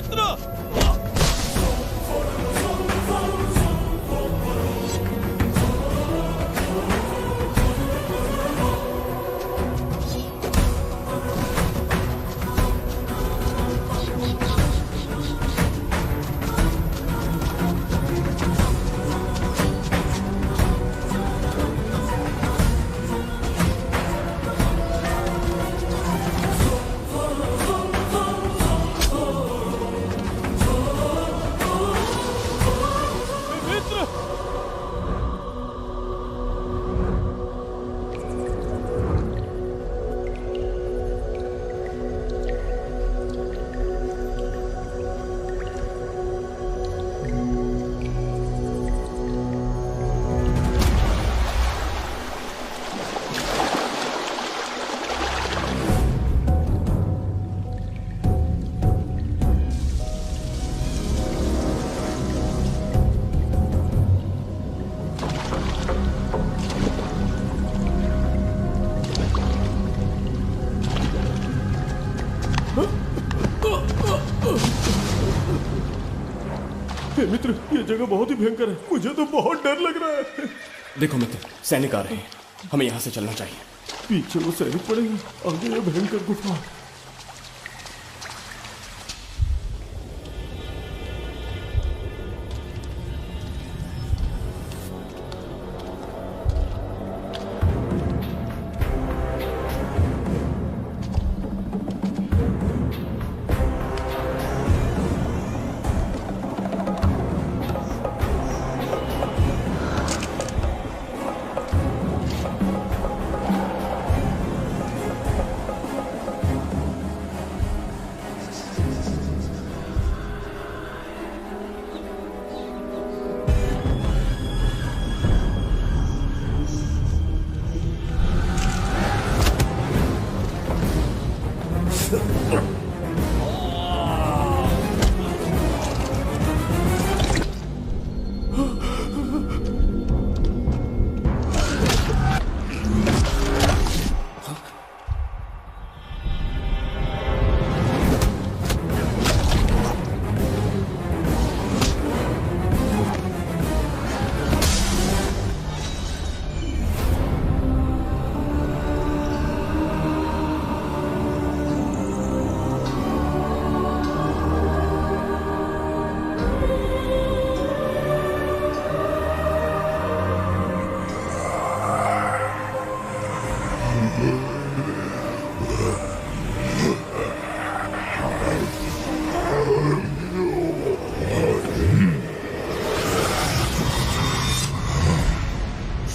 मित्र। मित्र, ये जगह बहुत ही भयंकर है। मुझे तो बहुत डर लग रहा है। देखो मित्र, सैनिक आ रहे हैं, हमें यहाँ से चलना चाहिए। पीछे वो सैनिक पड़ेंगे, आगे ये भयंकर गुफा।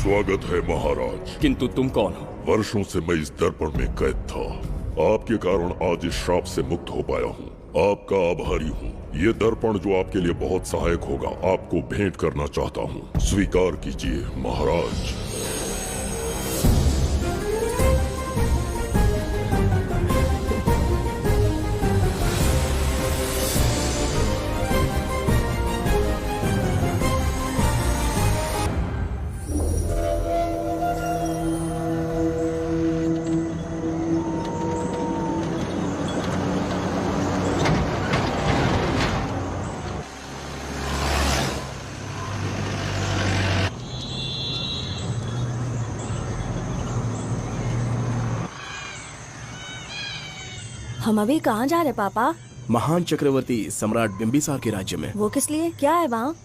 स्वागत है महाराज। किंतु तुम कौन हो? वर्षों से मैं इस दर्पण में कैद था। आपके कारण आज इस श्राप से मुक्त हो पाया हूँ। आपका आभारी हूँ। ये दर्पण जो आपके लिए बहुत सहायक होगा, आपको भेंट करना चाहता हूँ। स्वीकार कीजिए महाराज। हम अभी कहाँ जा रहे पापा? महान चक्रवर्ती सम्राट बिंबिसार के राज्य में। वो किस लिए? क्या है वहाँ?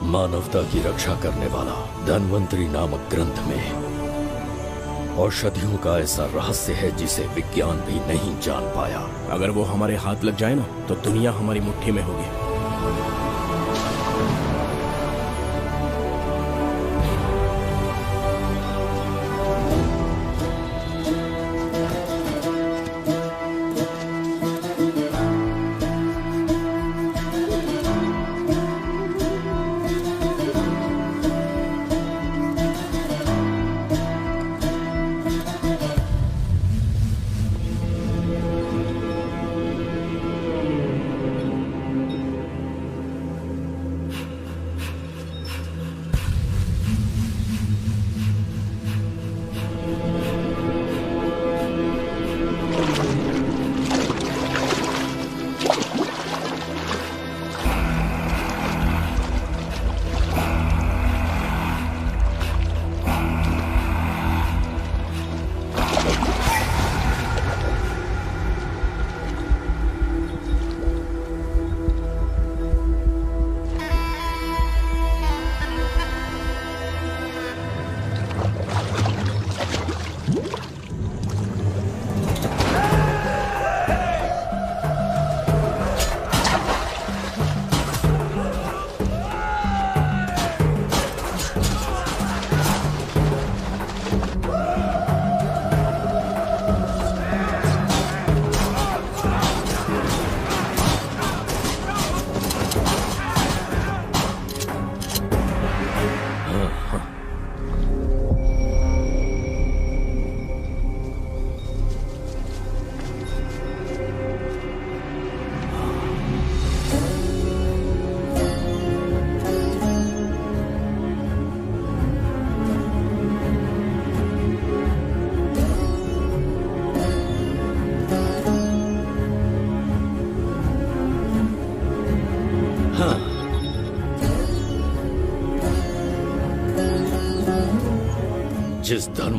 मानवता की रक्षा करने वाला धन्वंतरी नामक ग्रंथ में औषधियों का ऐसा रहस्य है जिसे विज्ञान भी नहीं जान पाया। अगर वो हमारे हाथ लग जाए ना, तो दुनिया हमारी मुट्ठी में होगी।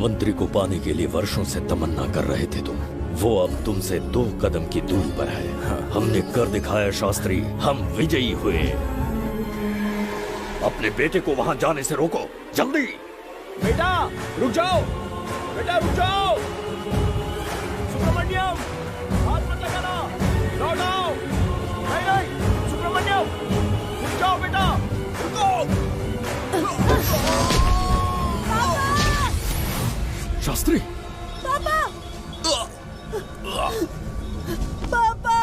धनवंतरी को पाने के लिए वर्षों से तमन्ना कर रहे थे तुम, वो अब तुमसे 2 कदम की दूरी पर है। हमने कर दिखाया शास्त्री, हम विजयी हुए। अपने बेटे को वहां जाने से रोको, जल्दी। बेटा रुक जाओ, बेटा रुक जाओ। सुब्रमण्यम, हाथ मत लगाना, लौट आओ। नहीं नहीं सुब्रमण्यम, रुक जाओ बेटा, रुको। शास्त्री, पापा पापा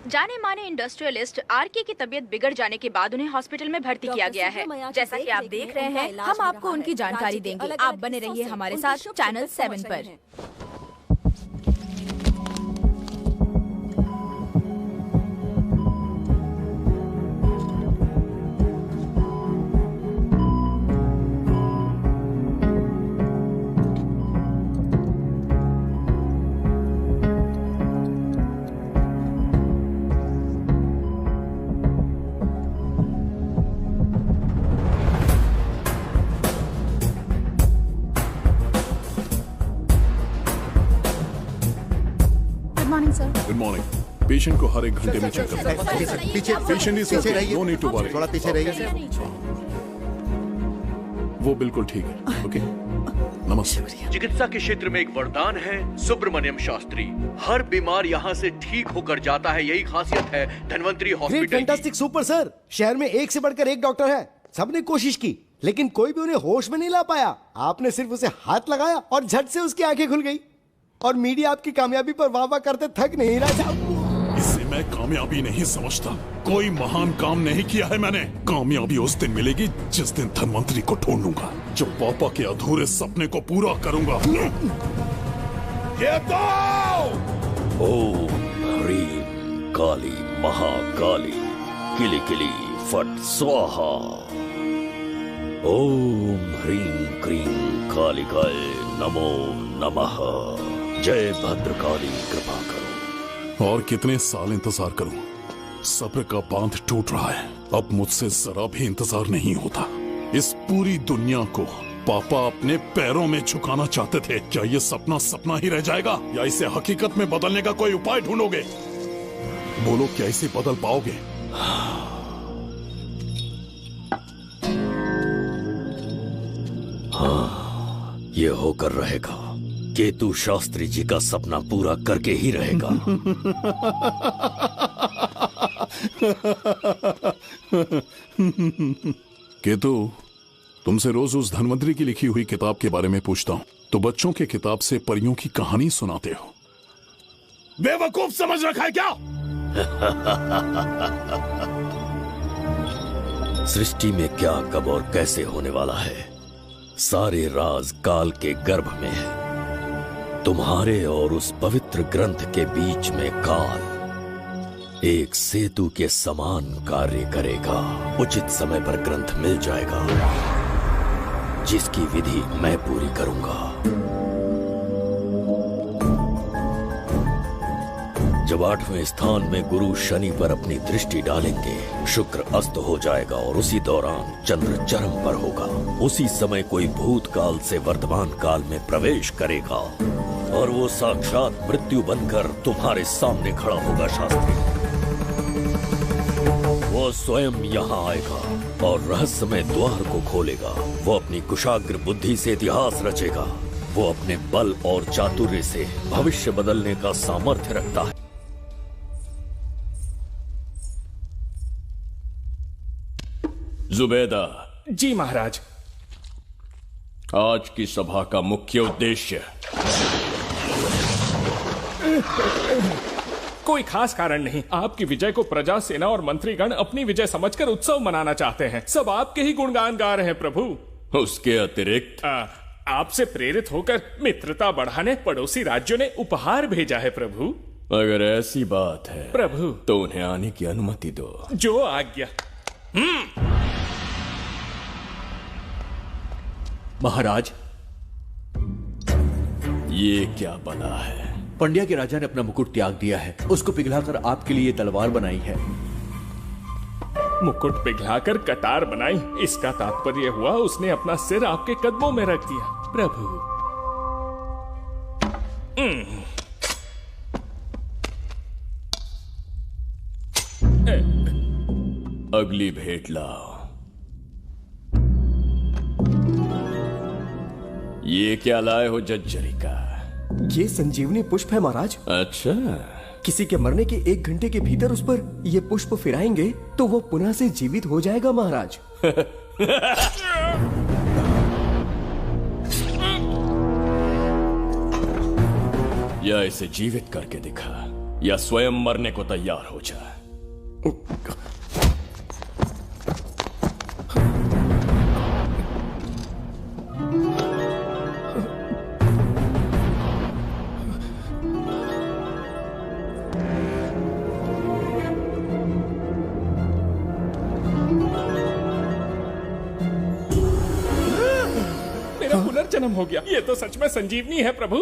जाने माने इंडस्ट्रियलिस्ट आरके की तबीयत बिगड़ जाने के बाद उन्हें हॉस्पिटल में भर्ती किया गया है। जैसा कि आप देख रहे हैं, हम आपको उनकी जानकारी देंगे। आप बने रहिए हमारे साथ चैनल 7 पर। Good morning. पेशेंट को हर 1 घंटे में चेक करना है। पीछे patient is okay, no need to worry. थोड़ा पीछे रहिए। वो बिल्कुल ठीक है। ओके, नमस्ते। चिकित्सा के क्षेत्र में एक वरदान है सुब्रमण्यम शास्त्री। हर बीमार यहाँ से ठीक होकर जाता है, यही खासियत है धनवंतरी हॉस्पिटल की। Fantastic, super sir. शहर में एक से बढ़कर एक डॉक्टर है। सबने कोशिश की लेकिन कोई भी उन्हें होश में नहीं ला पाया। आपने सिर्फ उसे हाथ लगाया और झट से उसकी आंखें खुल गई। और मीडिया आपकी कामयाबी पर वाह वाह करते थक नहीं रहा। इसे मैं कामयाबी नहीं समझता। कोई महान काम नहीं किया है मैंने। कामयाबी उस दिन मिलेगी जिस दिन धनवंतरी को ढूंढूंगा, जो पापा के अधूरे सपने को पूरा करूंगा। ये तो ओम ह्रीं काली महाकाली किली किली फट स्वाहा। ओम ह्रीं क्रीं कालिकाय नमो नमः। जय भद्रकाली, कृपा करो। और कितने साल इंतजार करूं? सब्र का बांध टूट रहा है। अब मुझसे जरा भी इंतजार नहीं होता। इस पूरी दुनिया को पापा अपने पैरों में झुकाना चाहते थे। क्या ये सपना सपना ही रह जाएगा या इसे हकीकत में बदलने का कोई उपाय ढूंढोगे? बोलो, क्या इसे बदल पाओगे? हाँ, ये होकर रहेगा। केतु शास्त्री जी का सपना पूरा करके ही रहेगा। केतु, तुमसे रोज उस धनवंतरी की लिखी हुई किताब के बारे में पूछता हूँ तो बच्चों के किताब से परियों की कहानी सुनाते हो। बेवकूफ समझ रखा है क्या? सृष्टि में क्या, कब और कैसे होने वाला है, सारे राज काल के गर्भ में है। तुम्हारे और उस पवित्र ग्रंथ के बीच में काल एक सेतु के समान कार्य करेगा। उचित समय पर ग्रंथ मिल जाएगा, जिसकी विधि मैं पूरी करूंगा। जब 8वें स्थान में गुरु शनि पर अपनी दृष्टि डालेंगे, शुक्र अस्त हो जाएगा और उसी दौरान चंद्र चरम पर होगा। उसी समय कोई भूतकाल से वर्तमान काल में प्रवेश करेगा और वो साक्षात मृत्यु बनकर तुम्हारे सामने खड़ा होगा। शास्त्री, वो स्वयं यहाँ आएगा और रहस्यमय द्वार को खोलेगा। वो अपनी कुशाग्र बुद्धि से इतिहास रचेगा। वो अपने बल और चातुर्य से भविष्य बदलने का सामर्थ्य रखता है। जुबैदा। जी महाराज। आज की सभा का मुख्य उद्देश्य कोई खास कारण नहीं। आपकी विजय को प्रजा, सेना और मंत्रीगण अपनी विजय समझकर उत्सव मनाना चाहते हैं। सब आपके ही गुणगान गा रहे हैं प्रभु। उसके अतिरिक्त आपसे प्रेरित होकर मित्रता बढ़ाने पड़ोसी राज्यों ने उपहार भेजा है प्रभु। अगर ऐसी बात है प्रभु तो उन्हें आने की अनुमति दो। जो आज्ञा। महाराज, ये क्या बला है? पंड्या के राजा ने अपना मुकुट त्याग दिया है। उसको पिघलाकर आपके लिए तलवार बनाई है। मुकुट पिघलाकर कटार बनाई, इसका तात्पर्य हुआ उसने अपना सिर आपके कदमों में रख दिया प्रभु। अगली भेंट लाओ। ये क्या लाए हो जज्जरी का? ये संजीवनी पुष्प है महाराज। अच्छा। किसी के मरने के 1 घंटे के भीतर उस पर ये पुष्प फिराएंगे तो वो पुनः से जीवित हो जाएगा महाराज। या इसे जीवित करके दिखा या स्वयं मरने को तैयार हो जा। मेरा पुनर्जन्म हो गया। ये तो सच में संजीवनी है प्रभु।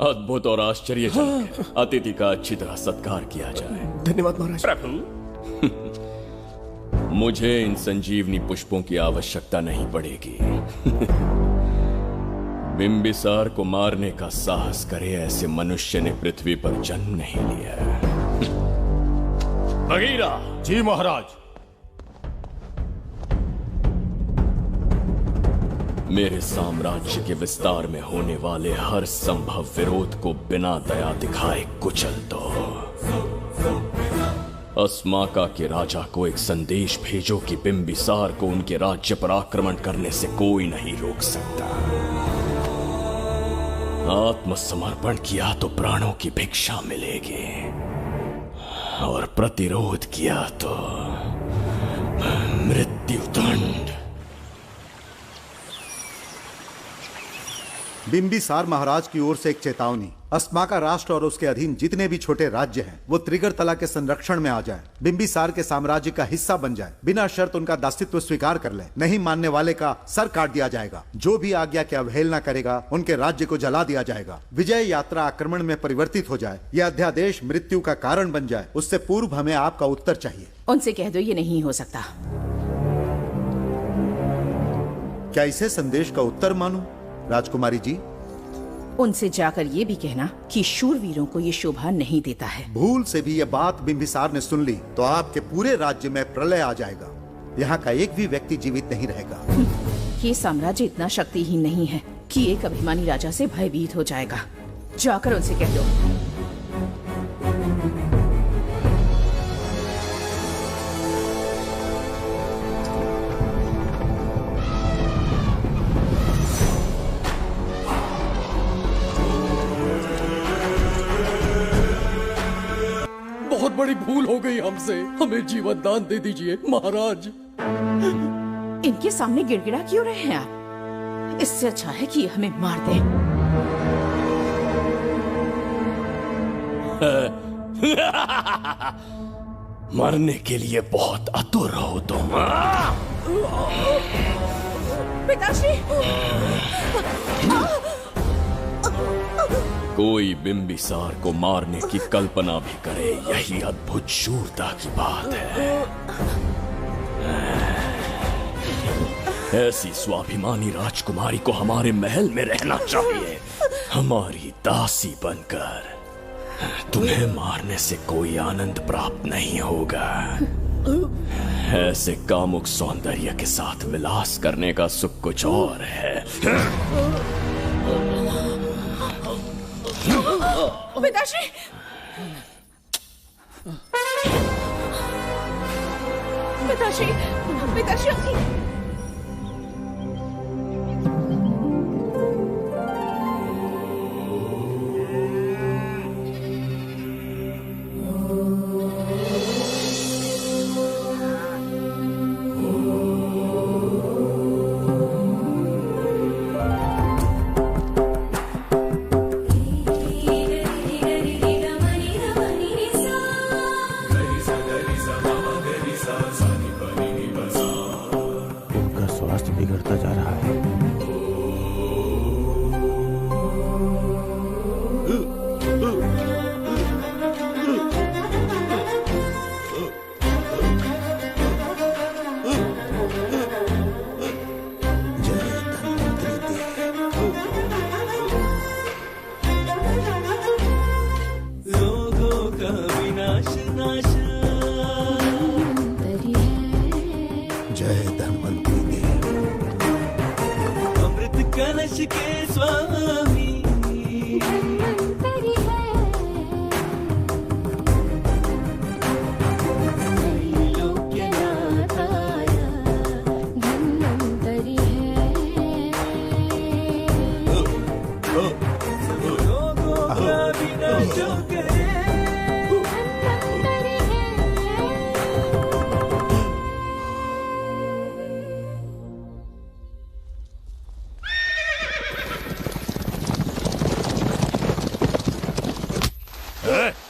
अद्भुत और आश्चर्यजनक। अतिथि का अच्छी तरह सत्कार किया जाए। धन्यवाद महाराज। प्रभु, मुझे इन संजीवनी पुष्पों की आवश्यकता नहीं पड़ेगी। बिंबिसार को मारने का साहस करे ऐसे मनुष्य ने पृथ्वी पर जन्म नहीं लिया। बगीरा। जी महाराज। मेरे साम्राज्य के विस्तार में होने वाले हर संभव विरोध को बिना दया दिखाए कुचल दो। अस्माका के राजा को एक संदेश भेजो कि बिंबिसार को उनके राज्य पर आक्रमण करने से कोई नहीं रोक सकता। आत्मसमर्पण किया तो प्राणों की भिक्षा मिलेगी और प्रतिरोध किया तो मृत्युदंड। बिंबिसार महाराज की ओर से एक चेतावनी। अस्माका राष्ट्र और उसके अधीन जितने भी छोटे राज्य हैं वो त्रिगर्तला के संरक्षण में आ जाएं, बिंबिसार के साम्राज्य का हिस्सा बन जाएं, बिना शर्त उनका दासत्व स्वीकार कर लें। नहीं मानने वाले का सर काट दिया जाएगा। जो भी आज्ञा की अवहेलना करेगा उनके राज्य को जला दिया जाएगा। विजय यात्रा आक्रमण में परिवर्तित हो जाए, यह अध्यादेश मृत्यु का कारण बन जाए, उससे पूर्व हमें आपका उत्तर चाहिए। उनसे कह दो ये नहीं हो सकता। क्या इसे संदेश का उत्तर मानूं? राजकुमारी जी, उनसे जाकर ये भी कहना कि शूरवीरों को ये शोभा नहीं देता है। भूल से भी ये बात बिंबिसार ने सुन ली तो आपके पूरे राज्य में प्रलय आ जाएगा। यहाँ का एक भी व्यक्ति जीवित नहीं रहेगा। ये साम्राज्य इतना शक्तिहीन नहीं है कि एक अभिमानी राजा से भयभीत हो जाएगा। जाकर उनसे कह दो। बहुत बड़ी भूल हो गई हमसे, हमें जीवन दान दे दीजिए महाराज। इनके सामने गिड़गिड़ा क्यों रहे हैं आप? इससे अच्छा है कि हमें मार दें। मरने के लिए बहुत आतुर हो तुम। पिताश्री! कोई बिंबिसार को मारने की कल्पना भी करे, यही अद्भुत शूरता की बात है। ऐसी स्वाभिमानी राजकुमारी को हमारे महल में रहना चाहिए, हमारी दासी बनकर। तुम्हें मारने से कोई आनंद प्राप्त नहीं होगा। ऐसे कामुक सौंदर्य के साथ विलास करने का सुख कुछ और है। पिताश्री! पिताश्री! पिताश्री! बिगड़ता जा रहा है।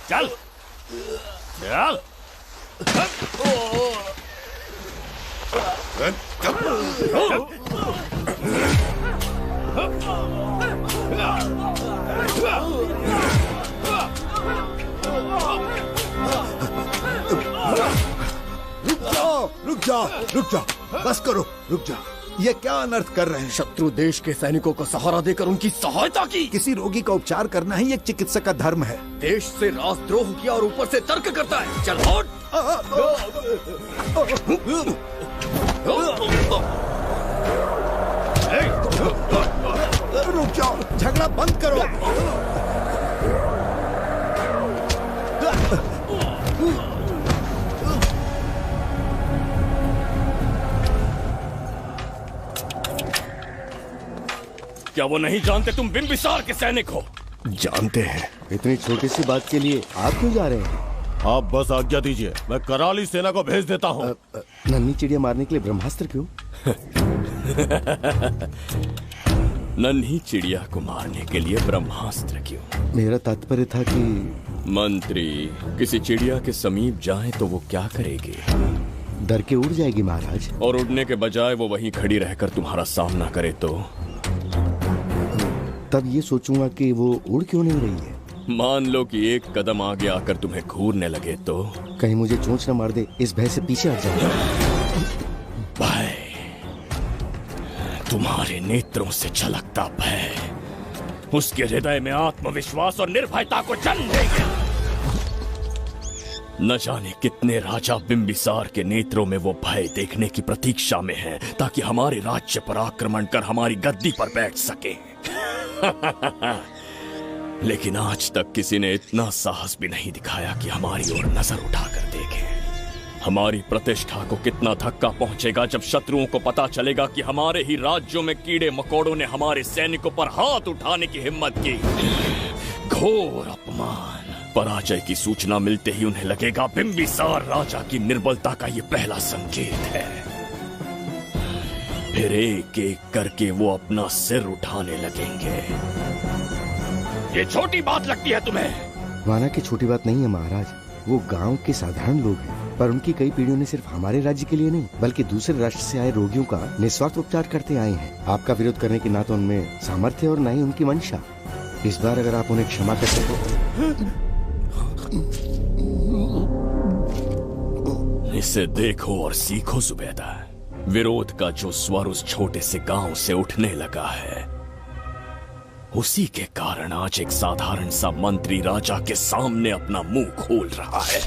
चल चल रुक जाओ, बस करो, रुक जाओ। ये क्या अनर्थ कर रहे हैं? शत्रु देश के सैनिकों को सहारा देकर उनकी सहायता की। किसी रोगी का उपचार करना ही एक चिकित्सक का धर्म है। देश से राजद्रोह किया और ऊपर से तर्क करता है। चल हट। रुक जाओ, झगड़ा बंद करो। क्या वो नहीं जानते तुम बिंबिसार के सैनिक हो? जानते हैं। इतनी छोटी सी बात के लिए आप क्यों जा रहे हैं? आप बस आज्ञा दीजिए, मैं कराली सेना को भेज देता हूँ। नन्ही चिड़िया मारने के लिए ब्रह्मास्त्र क्यों? नन्ही चिड़िया को मारने के लिए ब्रह्मास्त्र क्यों? मेरा तात्पर्य था कि मंत्री किसी चिड़िया के समीप जाए तो वो क्या करेगी? डर के उड़ जाएगी महाराज। और उड़ने के बजाय वो वहीं खड़ी रहकर तुम्हारा सामना करे तो? तब ये सोचूंगा कि वो उड़ क्यों नहीं रही है। मान लो कि एक कदम आगे आकर तुम्हें घूरने लगे तो? कहीं मुझे चोंच न मार दे, इस भय से पीछे हट जाऊंगा। भय, तुम्हारे नेत्रों से झलकता भय उसके हृदय में आत्मविश्वास और निर्भयता को जन्म देगा। न जाने कितने राजा बिंबिसार के नेत्रों में वो भय देखने की प्रतीक्षा में हैं, ताकि हमारे राज्य पर आक्रमण कर हमारी गद्दी पर बैठ सके। लेकिन आज तक किसी ने इतना साहस भी नहीं दिखाया कि हमारी ओर नजर उठाकर देखे। हमारी प्रतिष्ठा को कितना धक्का पहुंचेगा जब शत्रुओं को पता चलेगा कि हमारे ही राज्यों में कीड़े मकोड़ों ने हमारे सैनिकों पर हाथ उठाने की हिम्मत की। घोर अपमान। पराजय की सूचना मिलते ही उन्हें लगेगा बिंबिसार राजा की निर्बलता का ये पहला संकेत है। फिर एक एक करके वो अपना सिर उठाने लगेंगे। ये छोटी बात लगती है तुम्हें? माना कि छोटी बात नहीं है महाराज, वो गांव के साधारण लोग हैं, पर उनकी कई पीढ़ियों ने सिर्फ हमारे राज्य के लिए नहीं बल्कि दूसरे राष्ट्र से आए रोगियों का निस्वार्थ उपचार करते आए हैं। आपका विरोध करने की ना तो उनमें सामर्थ्य और ना ही उनकी मंशा। इस बार अगर आप उन्हें क्षमा कर सको। इसे देखो और सीखो सुबेदा। विरोध का जो स्वर उस छोटे से गांव से उठने लगा है, उसी के कारण आज एक साधारण सा मंत्री राजा के सामने अपना मुंह खोल रहा है।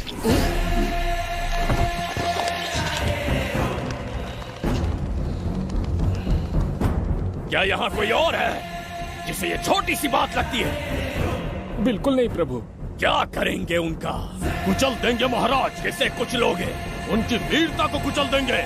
क्या यहाँ कोई और है जिसे ये छोटी सी बात लगती है? बिल्कुल नहीं प्रभु। क्या करेंगे उनका? कुचल देंगे महाराज, जैसे कुछ लोग हैं, उनकी वीरता को कुचल देंगे।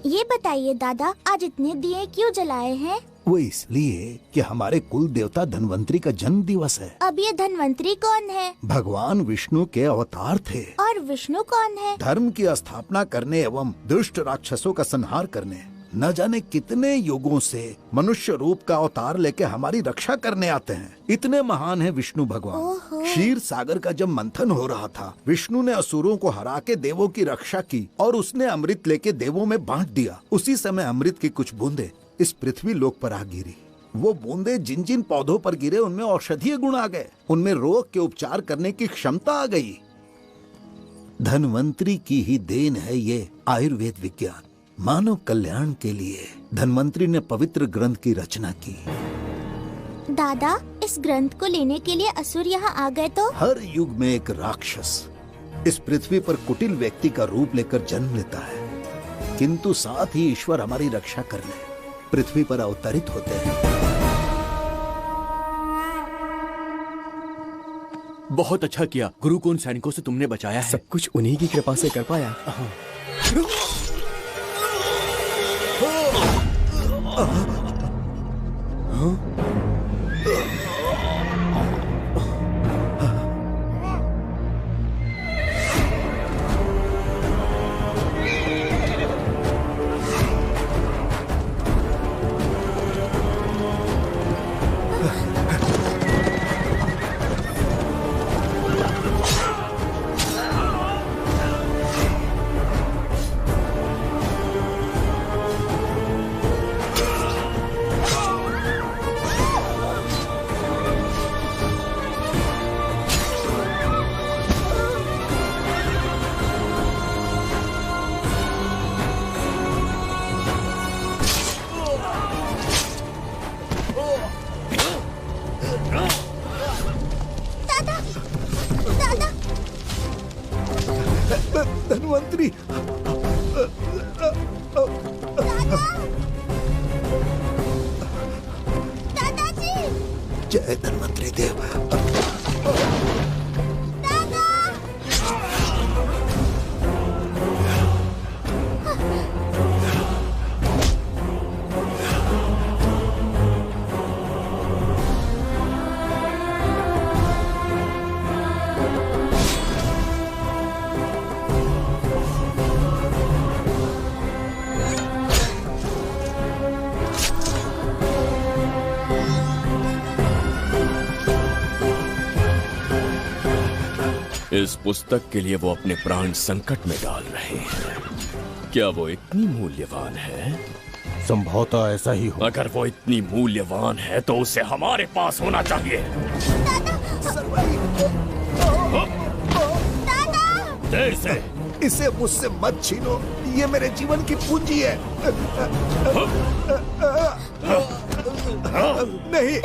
ये बताइए दादा, आज इतने दिए क्यों जलाए हैं? वो इसलिए कि हमारे कुल देवता धन्वंतरी का जन्म दिवस है। अब ये धन्वंतरी कौन है? भगवान विष्णु के अवतार थे। और विष्णु कौन है? धर्म की स्थापना करने एवं दुष्ट राक्षसों का संहार करने न जाने कितने युगों से मनुष्य रूप का अवतार लेके हमारी रक्षा करने आते हैं। इतने महान है विष्णु भगवान। क्षीर सागर का जब मंथन हो रहा था, विष्णु ने असुरों को हरा के देवों की रक्षा की और उसने अमृत लेके देवों में बांट दिया। उसी समय अमृत की कुछ बूंदे इस पृथ्वी लोक पर आ गिरी। वो बूंदे जिन जिन पौधों पर गिरे उनमें औषधीय गुण आ गए, उनमें रोग के उपचार करने की क्षमता आ गई। धन्वंतरी की ही देन है ये आयुर्वेद विज्ञान। मानव कल्याण के लिए धन्वंतरी ने पवित्र ग्रंथ की रचना की। दादा, इस ग्रंथ को लेने के लिए असुर यहाँ आ गए तो? हर युग में एक राक्षस इस पृथ्वी पर कुटिल व्यक्ति का रूप लेकर जन्म लेता है, किंतु साथ ही ईश्वर हमारी रक्षा करने पृथ्वी पर अवतरित होते हैं। बहुत अच्छा किया गुरु को उन सैनिकों से तुमने बचाया है। सब कुछ उन्हीं की कृपा से कर पाया। धन्वंतरी, दादाजी, जय धन्वंतरी देव। इस पुस्तक के लिए वो अपने प्राण संकट में डाल रहे हैं। क्या वो इतनी मूल्यवान है? संभवतः ऐसा ही हो। अगर वो इतनी मूल्यवान है तो उसे हमारे पास होना चाहिए। देर से इसे मुझसे मत छीनो, ये मेरे जीवन की पूंजी है। नहीं,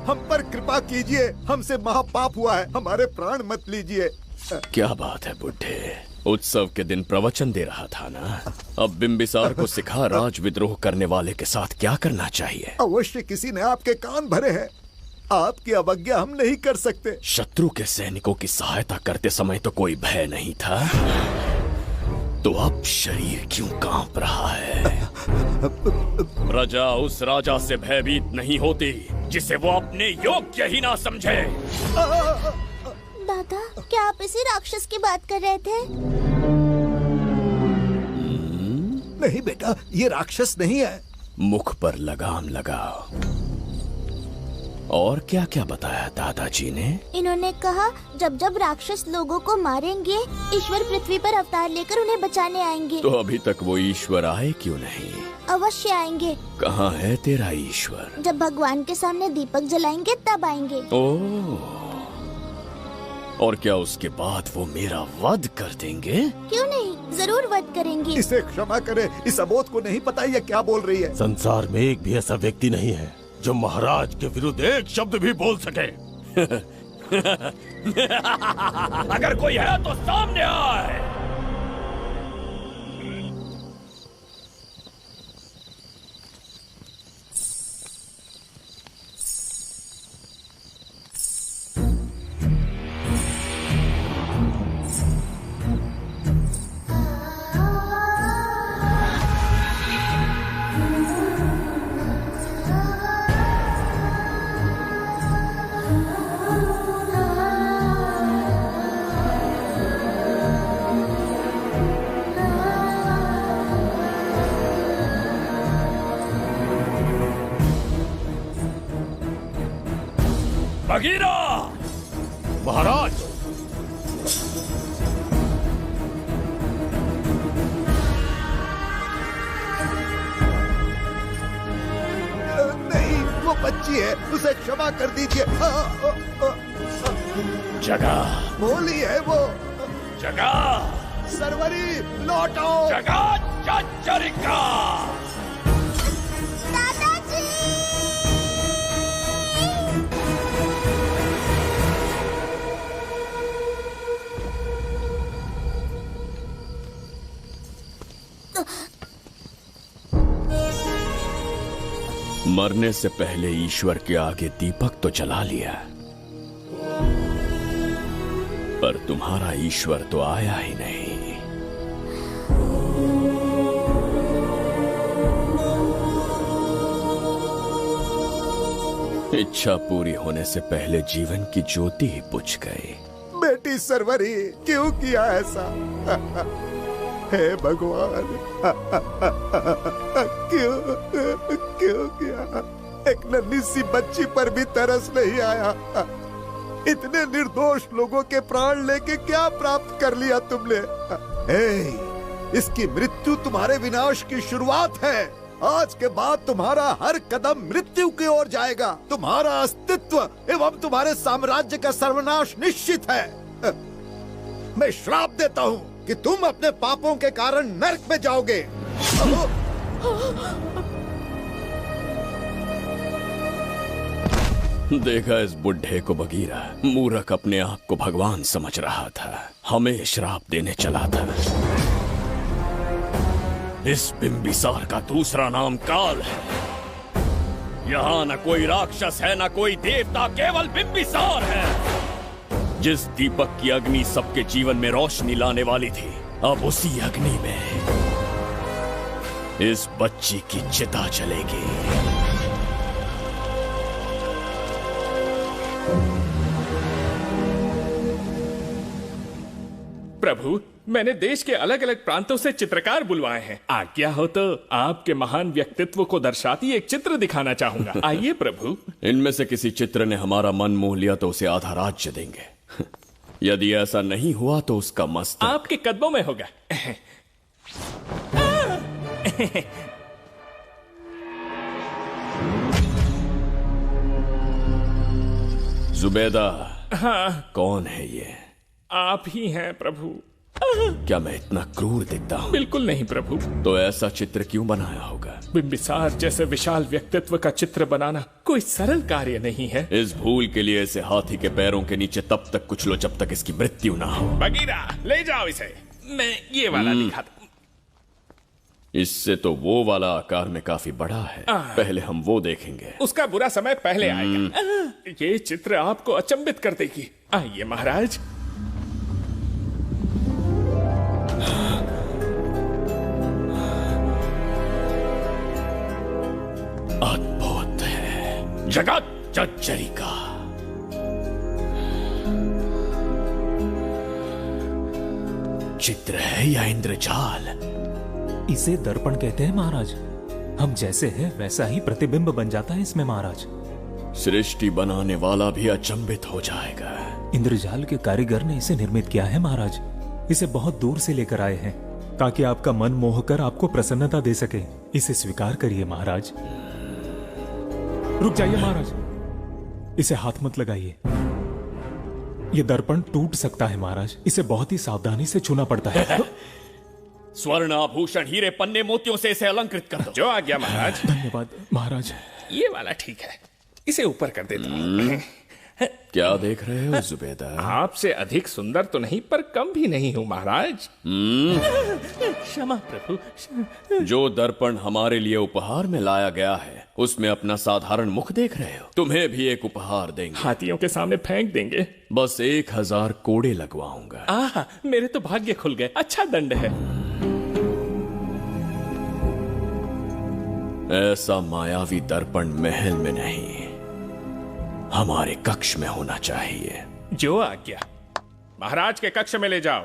हम पर कृपा कीजिए, हमसे महापाप हुआ है, हमारे प्राण मत लीजिए। क्या बात है बुड्ढे, उत्सव के दिन प्रवचन दे रहा था ना। अब बिंबिसार को सिखा राज विद्रोह करने वाले के साथ क्या करना चाहिए। अवश्य किसी ने आपके कान भरे हैं। आपकी अवज्ञा हम नहीं कर सकते। शत्रु के सैनिकों की सहायता करते समय तो कोई भय नहीं था, तो अब शरीर क्यों कांप रहा है? प्रजा उस राजा से भयभीत नहीं होती जिसे वो अपने योग्य ही ना समझे। दादा, क्या आप इसी राक्षस की बात कर रहे थे? नहीं बेटा, ये राक्षस नहीं है। मुख पर लगाम लगाओ। और क्या क्या बताया दादाजी ने? इन्होंने कहा जब जब राक्षस लोगों को मारेंगे, ईश्वर पृथ्वी पर अवतार लेकर उन्हें बचाने आएंगे। तो अभी तक वो ईश्वर आए क्यों नहीं? अवश्य आएंगे। कहाँ है तेरा ईश्वर? जब भगवान के सामने दीपक जलाएंगे तब आएंगे। ओह, और क्या उसके बाद वो मेरा वध कर देंगे? क्यों नहीं, जरूर वध करेंगे। इसे क्षमा करे, इस अबोध को नहीं पता ये क्या बोल रही है। संसार में एक भी ऐसा व्यक्ति नहीं है जो महाराज के विरुद्ध एक शब्द भी बोल सके। अगर कोई है तो सामने आए। बगीरा! महाराज! नहीं, वो बच्ची है, उसे क्षमा कर दीजिए। जगह बोली है वो। जगह सरवरी लौटो। जगह चचरिका। मरने से पहले ईश्वर के आगे दीपक तो जला लिया, पर तुम्हारा ईश्वर तो आया ही नहीं। इच्छा पूरी होने से पहले जीवन की ज्योति ही बुझ गई। बेटी सरवरी, क्यों किया ऐसा? हे भगवान, क्यों किया? एक नन्ही सी बच्ची पर भी तरस नहीं आया। इतने निर्दोष लोगों के प्राण लेके क्या प्राप्त कर लिया तुमने? इसकी मृत्यु तुम्हारे विनाश की शुरुआत है। आज के बाद तुम्हारा हर कदम मृत्यु की ओर जाएगा। तुम्हारा अस्तित्व एवं तुम्हारे साम्राज्य का सर्वनाश निश्चित है। मैं श्राप देता हूँ कि तुम अपने पापों के कारण नरक में जाओगे। देखा इस बुढ़े को बगीरा, मूर्ख अपने आप को भगवान समझ रहा था, हमें श्राप देने चला था। इस बिंबिसार का दूसरा नाम काल है। यहाँ न कोई राक्षस है, न कोई देवता, केवल बिंबिसार है। जिस दीपक की अग्नि सबके जीवन में रोशनी लाने वाली थी, अब उसी अग्नि में इस बच्ची की चिता जलेगी। प्रभु, मैंने देश के अलग अलग प्रांतों से चित्रकार बुलवाए हैं। आज्ञा हो तो आपके महान व्यक्तित्व को दर्शाती एक चित्र दिखाना चाहूंगा। आइए प्रभु। इनमें से किसी चित्र ने हमारा मन मोह लिया तो उसे आधा राज्य देंगे। यदि ऐसा नहीं हुआ तो उसका मस्तक आपके कदमों में होगा। जुबैदा। हाँ। कौन है ये? आप ही हैं प्रभु। क्या मैं इतना क्रूर दिखता हूँ? बिल्कुल नहीं प्रभु। तो ऐसा चित्र क्यों बनाया होगा? बिंबिसार जैसे विशाल व्यक्तित्व का चित्र बनाना कोई सरल कार्य नहीं है। इस भूल के लिए इसे हाथी के पैरों के नीचे तब तक कुचलो जब तक इसकी मृत्यु ना हो। बगीरा, ले जाओ इसे। मैं ये वाला दिखाता हूँ। इससे तो वो वाला आकार में काफी बड़ा है। पहले हम वो देखेंगे। उसका बुरा समय पहले आएगा। ये चित्र आपको अचंभित कर देगी। आइए महाराज। अद्भुत है, जगत जज्जरी का। चित्र है या इंद्रजाल? इसे दर्पण कहते हैं महाराज। हम जैसे हैं वैसा ही प्रतिबिंब बन जाता है इसमें महाराज। सृष्टि बनाने वाला भी अचंभित हो जाएगा। इंद्रजाल के कारीगर ने इसे निर्मित किया है महाराज। इसे बहुत दूर से लेकर आए हैं ताकि आपका मन मोह कर आपको प्रसन्नता दे सके। इसे स्वीकार करिए महाराज। रुक जाइए महाराज, इसे हाथ मत लगाइए। ये दर्पण टूट सकता है महाराज। इसे बहुत ही सावधानी से छूना पड़ता है। स्वर्ण आभूषण हीरे पन्ने मोतियों से इसे अलंकृत कर दो। जो आ गया महाराज। धन्यवाद महाराज। ये वाला ठीक है, इसे ऊपर कर देता हूँ। क्या देख रहे हो जुबेदा? आपसे अधिक सुंदर तो नहीं पर कम भी नहीं हूँ महाराज। क्षमा प्रभु। जो दर्पण हमारे लिए उपहार में लाया गया है उसमें अपना साधारण मुख देख रहे हो? तुम्हें भी एक उपहार देंगे। हाथियों के सामने फेंक देंगे। बस 1000 कोड़े लगवाऊंगा। मेरे तो भाग्य खुल गए। अच्छा दंड है। ऐसा मायावी दर्पण महल में नहीं, हमारे कक्ष में होना चाहिए। जो आज्ञा। महाराज के कक्ष में ले जाओ।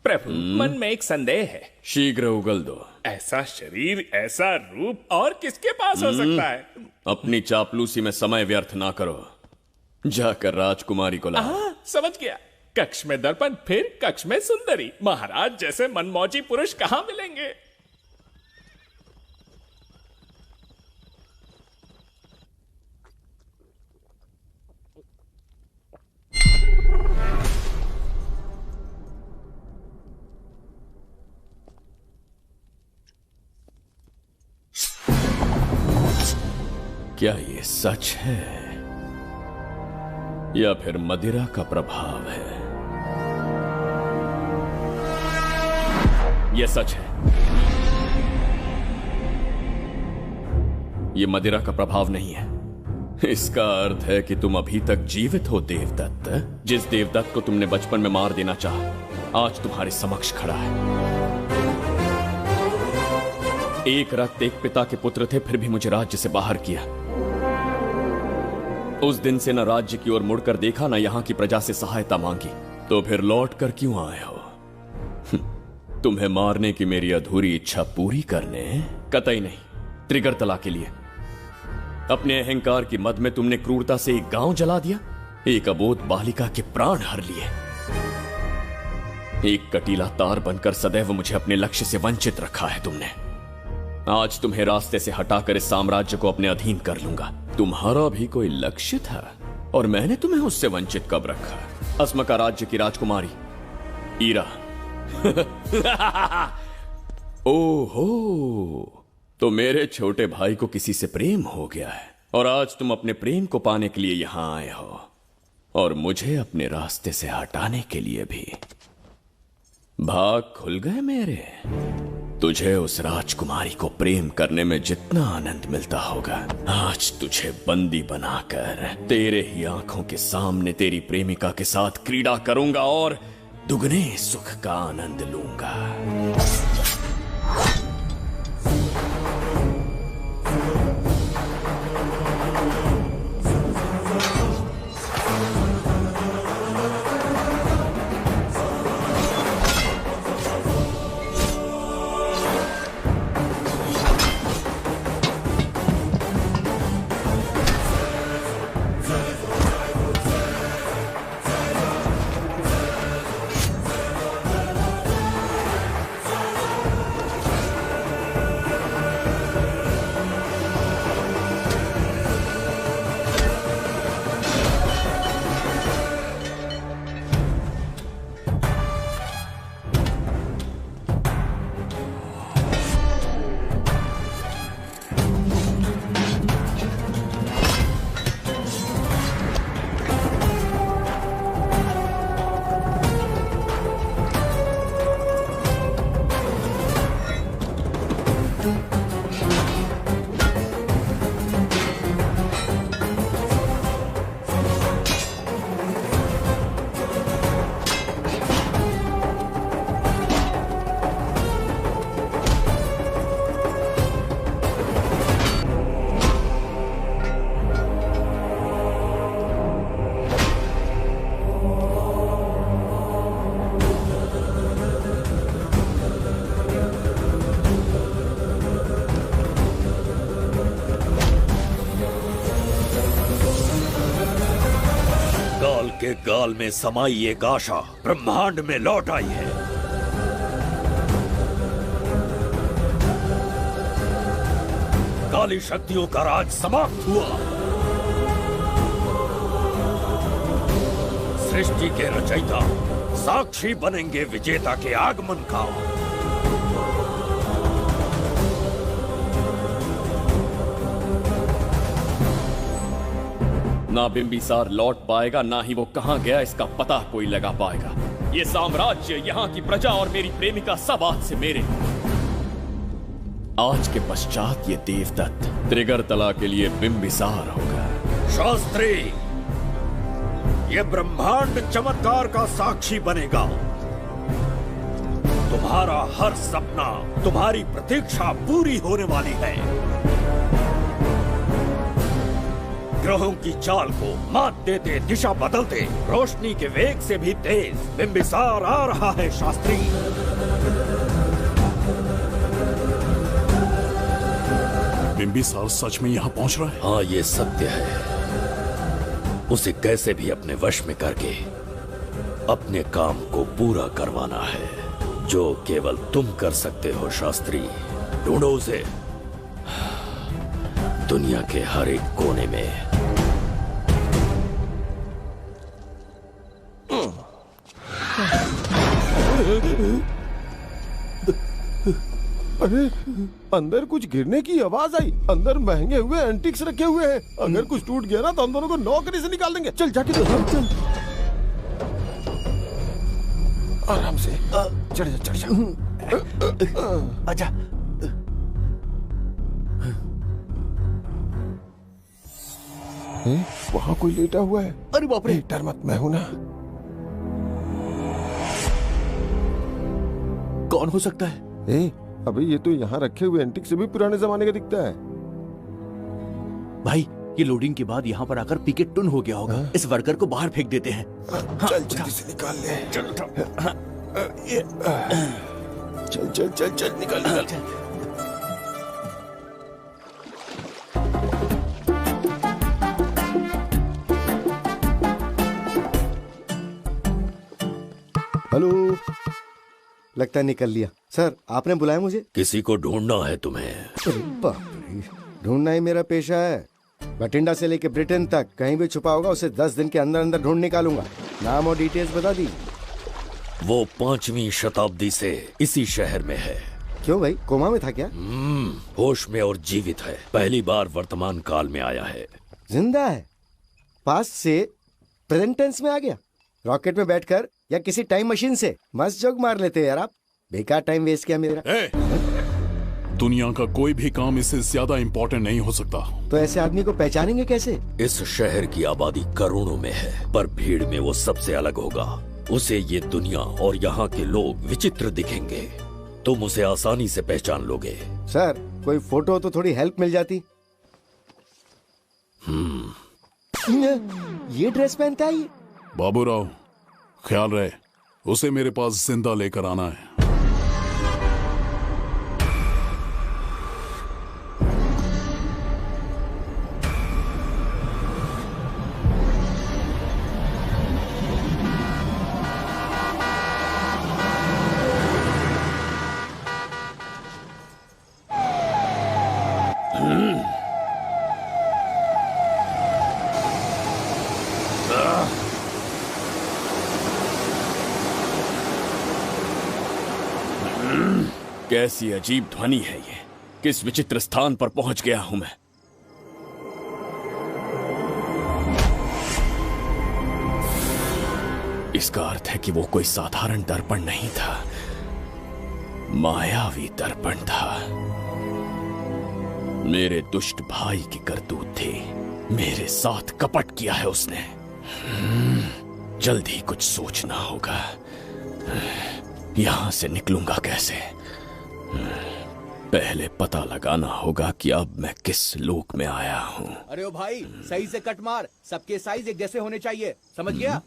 प्रभु, मन में एक संदेह है। शीघ्र उगल दो। ऐसा शरीर, ऐसा रूप और किसके पास हो सकता है? अपनी चापलूसी में समय व्यर्थ ना करो। जाकर राजकुमारी को लाओ। समझ गया। कक्ष में दर्पण, फिर कक्ष में सुंदरी। महाराज जैसे मनमौजी पुरुष कहां मिलेंगे? क्या ये सच है या फिर मदिरा का प्रभाव है? यह सच है। यह मदिरा का प्रभाव नहीं है। इसका अर्थ है कि तुम अभी तक जीवित हो देवदत्त। जिस देवदत्त को तुमने बचपन में मार देना चाहा आज तुम्हारे समक्ष खड़ा है। एक रक्त एक पिता के पुत्र थे, फिर भी मुझे राज्य से बाहर किया। उस दिन से न राज्य की ओर मुड़कर देखा, न यहां की प्रजा से सहायता मांगी। तो फिर लौट कर क्यों आए हो? तुम्हें मारने की मेरी अधूरी इच्छा पूरी करने? कतई नहीं, त्रिगर्तला के लिए। अपने अहंकार की मद में तुमने क्रूरता से एक गांव जला दिया, एक अबोध बालिका के प्राण हर लिए। एक कटीला तार बनकर सदैव मुझे अपने लक्ष्य से वंचित रखा है तुमने। आज तुम्हें रास्ते से हटाकर इस साम्राज्य को अपने अधीन कर लूंगा। तुम्हारा भी कोई लक्ष्य था और मैंने तुम्हें उससे वंचित कब रखा? अस्मका राज्य की राजकुमारी ईरा। ओहो, तो मेरे छोटे भाई को किसी से प्रेम हो गया है और आज तुम अपने प्रेम को पाने के लिए यहां आए हो और मुझे अपने रास्ते से हटाने के लिए भी। भाग खुल गए मेरे। तुझे उस राजकुमारी को प्रेम करने में जितना आनंद मिलता होगा, आज तुझे बंदी बनाकर तेरे ही आंखों के सामने तेरी प्रेमिका के साथ क्रीड़ा करूंगा और दुगने सुख का आनंद लूंगा। के गाल में समाई एक आशा ब्रह्मांड में लौट आई है। काली शक्तियों का राज समाप्त हुआ। सृष्टि के रचयिता साक्षी बनेंगे विजेता के आगमन का। ना बिंबिसार लौट पाएगा, ना ही वो कहां गया इसका पता कोई लगा पाएगा। ये साम्राज्य, यहाँ की प्रजा और मेरी प्रेमिका सब आज से मेरे। आज के पश्चात ये देवदत्त त्रिगर्तला के लिए बिंबिसार होगा। शास्त्री, ये ब्रह्मांड चमत्कार का साक्षी बनेगा। तुम्हारा हर सपना, तुम्हारी प्रतीक्षा पूरी होने वाली है। ग्रहों की चाल को मात देते, दिशा बदलते, रोशनी के वेग से भी तेज बिंबिसार आ रहा है। शास्त्री, बिंबिसार सच में यहाँ पहुँच रहा है? हाँ, ये सत्य है। उसे कैसे भी अपने वश में करके अपने काम को पूरा करवाना है, जो केवल तुम कर सकते हो। शास्त्री, ढूंढो उसे दुनिया के हर एक कोने में। अरे, अंदर कुछ गिरने की आवाज आई। अंदर महंगे हुए एंटिक्स रखे हुए हैं। अगर कुछ टूट गया ना तो हम दोनों को नौकरी से निकाल देंगे। चल जाके चल। आराम से चढ़ जा, चढ़ जा। आजा। वहाँ कोई लेटा हुआ है। अरे बाप रे, डर मत, मैं हूं ना। कौन हो सकता है? अबे ये तो यहाँ रखे हुए एंटिक से भी पुराने जमाने का दिखता है। भाई, ये लोडिंग के बाद यहाँ पर आकर पिकेट टुन हो गया होगा। इस वर्कर को बाहर फेंक देते हैं। चल जल्दी से निकाल ले। चल चल चल चल निकाल। हेलो, लगता है निकल लिया। सर, आपने बुलाया मुझे? किसी को ढूंढना है तुम्हें। अरे बाप रे, ढूंढना ही मेरा पेशा है। बठिंडा से लेके ब्रिटेन तक कहीं भी छुपा होगा उसे 10 दिन के अंदर अंदर ढूंढ निकालूंगा। नाम और डिटेल्स बता दी। वो 5वीं शताब्दी से इसी शहर में है। क्यों भाई, कोमा में था क्या? होश में और जीवित है। पहली बार वर्तमान काल में आया है। जिंदा है? पास्ट से प्रेजेंट टेंस में आ गया? रॉकेट में बैठकर या किसी टाइम मशीन से? मस्त जोक मार लेते हैं यार आप। बेकार टाइम वेस्ट किया मेरा। दुनिया का कोई भी काम इससे ज्यादा इम्पोर्टेंट नहीं हो सकता। तो ऐसे आदमी को पहचानेंगे कैसे? इस शहर की आबादी करोड़ों में है, पर भीड़ में वो सबसे अलग होगा। उसे ये दुनिया और यहाँ के लोग विचित्र दिखेंगे। तुम उसे आसानी से पहचान लोगे। सर, कोई फोटो तो थोड़ी हेल्प मिल जाती। ये ड्रेस पहनता है ये? बाबूराव, ख्याल रहे, उसे मेरे पास जिंदा लेकर आना है। कैसी अजीब ध्वनि है ये। किस विचित्र स्थान पर पहुंच गया हूं मैं। इसका अर्थ है कि वो कोई साधारण दर्पण नहीं था, मायावी दर्पण था। मेरे दुष्ट भाई की करतूत थी। मेरे साथ कपट किया है उसने। जल्द ही कुछ सोचना होगा। यहां से निकलूंगा कैसे? पहले पता लगाना होगा कि अब मैं किस लोक में आया हूँ। अरे ओ भाई, सही से कट मार, सबके साइज एक जैसे होने चाहिए, समझ गया?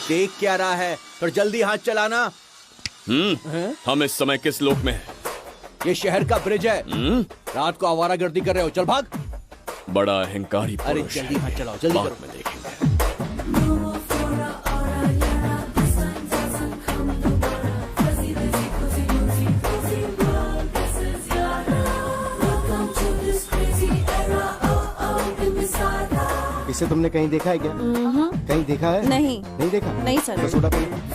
देख क्या रहा है, पर जल्दी हाथ चलाना। हम इस समय किस लोक में हैं? ये शहर का ब्रिज है। रात को आवारागर्दी कर रहे हो, चल भाग। बड़ा अहंकारी अरे पुरुष जल्दी है। हाथ चलाओ, जल्दी बाद करो। में देखेंगे। इसे तुमने कहीं देखा है क्या? कहीं देखा है? नहीं। नहीं देखा? नहीं सर। तो सोडा पी।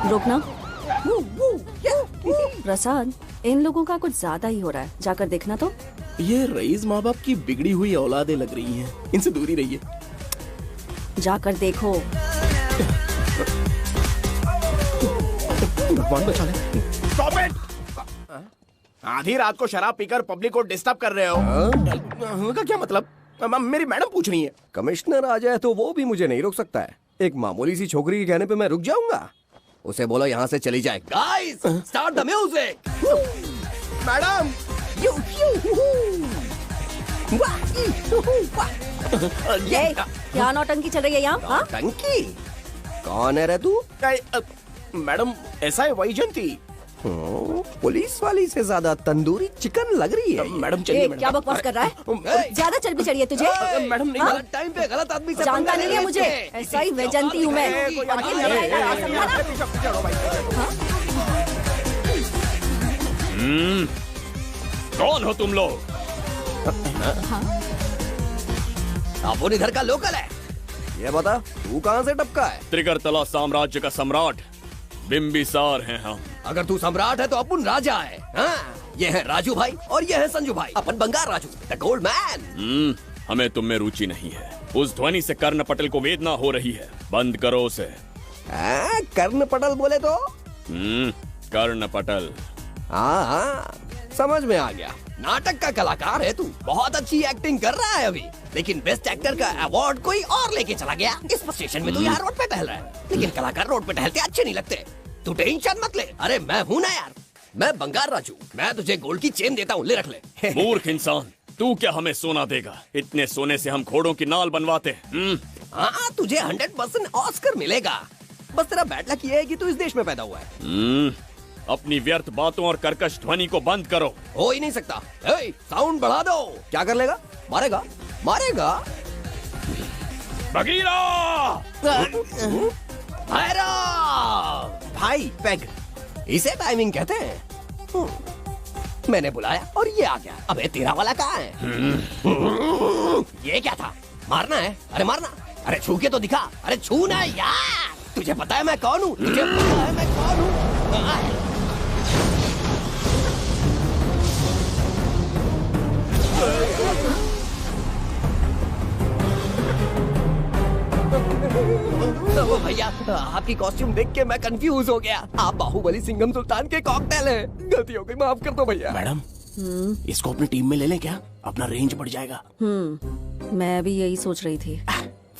रुकना। प्रसाद, इन लोगों का कुछ ज्यादा ही हो रहा है, जाकर देखना तो। ये रईस माँ बाप की बिगड़ी हुई औलादें लग रही हैं, इनसे दूरी रहिए। जाकर देखो। भगवान बचा ले। Stop it! आधी रात को शराब पीकर पब्लिक को डिस्टर्ब कर रहे हो। का क्या मतलब? मेरी मैडम पूछ रही है। कमिश्नर आ जाए तो वो भी मुझे नहीं रोक सकता है। एक मामूली सी छोकरी के कहने पे मैं रुक जाऊंगा? उसे बोलो यहाँ से चली जाए। Guys, start the music. Madam, ये क्या नौटंकी चल रही है यहाँ? हाँ? टंकी? कौन है रे तू? मैडम, ऐसा है वैजयंती। पुलिस वाली से ज्यादा तंदूरी चिकन लग रही है। मैडम ए, चलिए। क्या बकवास कर रहा है? ज्यादा चर्बी चढ़ी है तुझे? मैडम नहीं, हाँ? गलत टाइम पे गलत आदमी से जानता पंगा नहीं है ले मुझे, लेते। ऐसा ही वैजयंती हूँ मैं। और ये लड़ाई का राज समझा ना? कौन हो तुम लोग? अपन इधर का लोकल है। ये बता, तू कहाँ से टपका है? त्रिगर्तला साम्राज्य का सम्राट बिंबिसार हैं हम। अगर तू सम्राट है तो अपन राजा है। हाँ? ये है राजू भाई और ये है संजू भाई, अपन बंगार राजू, द गोल्ड मैन। हमें तुम में रुचि नहीं है। उस ध्वनि से कर्ण पटल को वेदना हो रही है, बंद करो उसे। कर्ण पटल बोले तो? कर्ण पटल। हाँ, समझ में आ गया। नाटक का कलाकार है तू, बहुत अच्छी एक्टिंग कर रहा है अभी, लेकिन बेस्ट एक्टर का अवार्ड कोई और लेके चला गया। इस स्टेशन में तू यहाँ रोड पे टहल रहा है, लेकिन कलाकार रोड पे टहलते अच्छे नहीं लगते। तू टेंशन मत ले। अरे मैं हूँ ना यार, मैं बंगार राजू, मैं तुझे गोल्ड की चेन देता हूँ, ले रख ले। मूर्ख इंसान, तू क्या हमें सोना देगा? इतने सोने से हम घोड़ों की नाल बनवाते। हाँ, तुझे 100% ऑस्कर मिलेगा। बस तेरा बैड लक ये है कि तू इस देश में पैदा हुआ है। अपनी व्यर्थ बातों और कर्कश ध्वनि को बंद करो। हो ही नहीं सकता। साउंड बढ़ा दो। क्या कर लेगा? मारेगा? मारेगा? बगीरा! भाई पैग, इसे टाइमिंग कहते हैं। मैंने बुलाया और ये आ गया। अबे तेरा वाला कहाँ है? ये क्या था? मारना है? अरे मारना। अरे छू के तो दिखा। अरे छू ना यार। तुझे पता है मैं कौन हूँ? तुझे पता है मैं कौन हूँ? भैया, आपकी कॉस्ट्यूम देख के मैं कंफ्यूज हो गया। आप बाहुबली सिंघम सुल्तान के कॉकटेल हैं। गलती हो गई, माफ कर दो भैया। मैडम, इसको अपनी टीम में ले लें क्या? अपना रेंज बढ़ जाएगा। मैं भी यही सोच रही थी।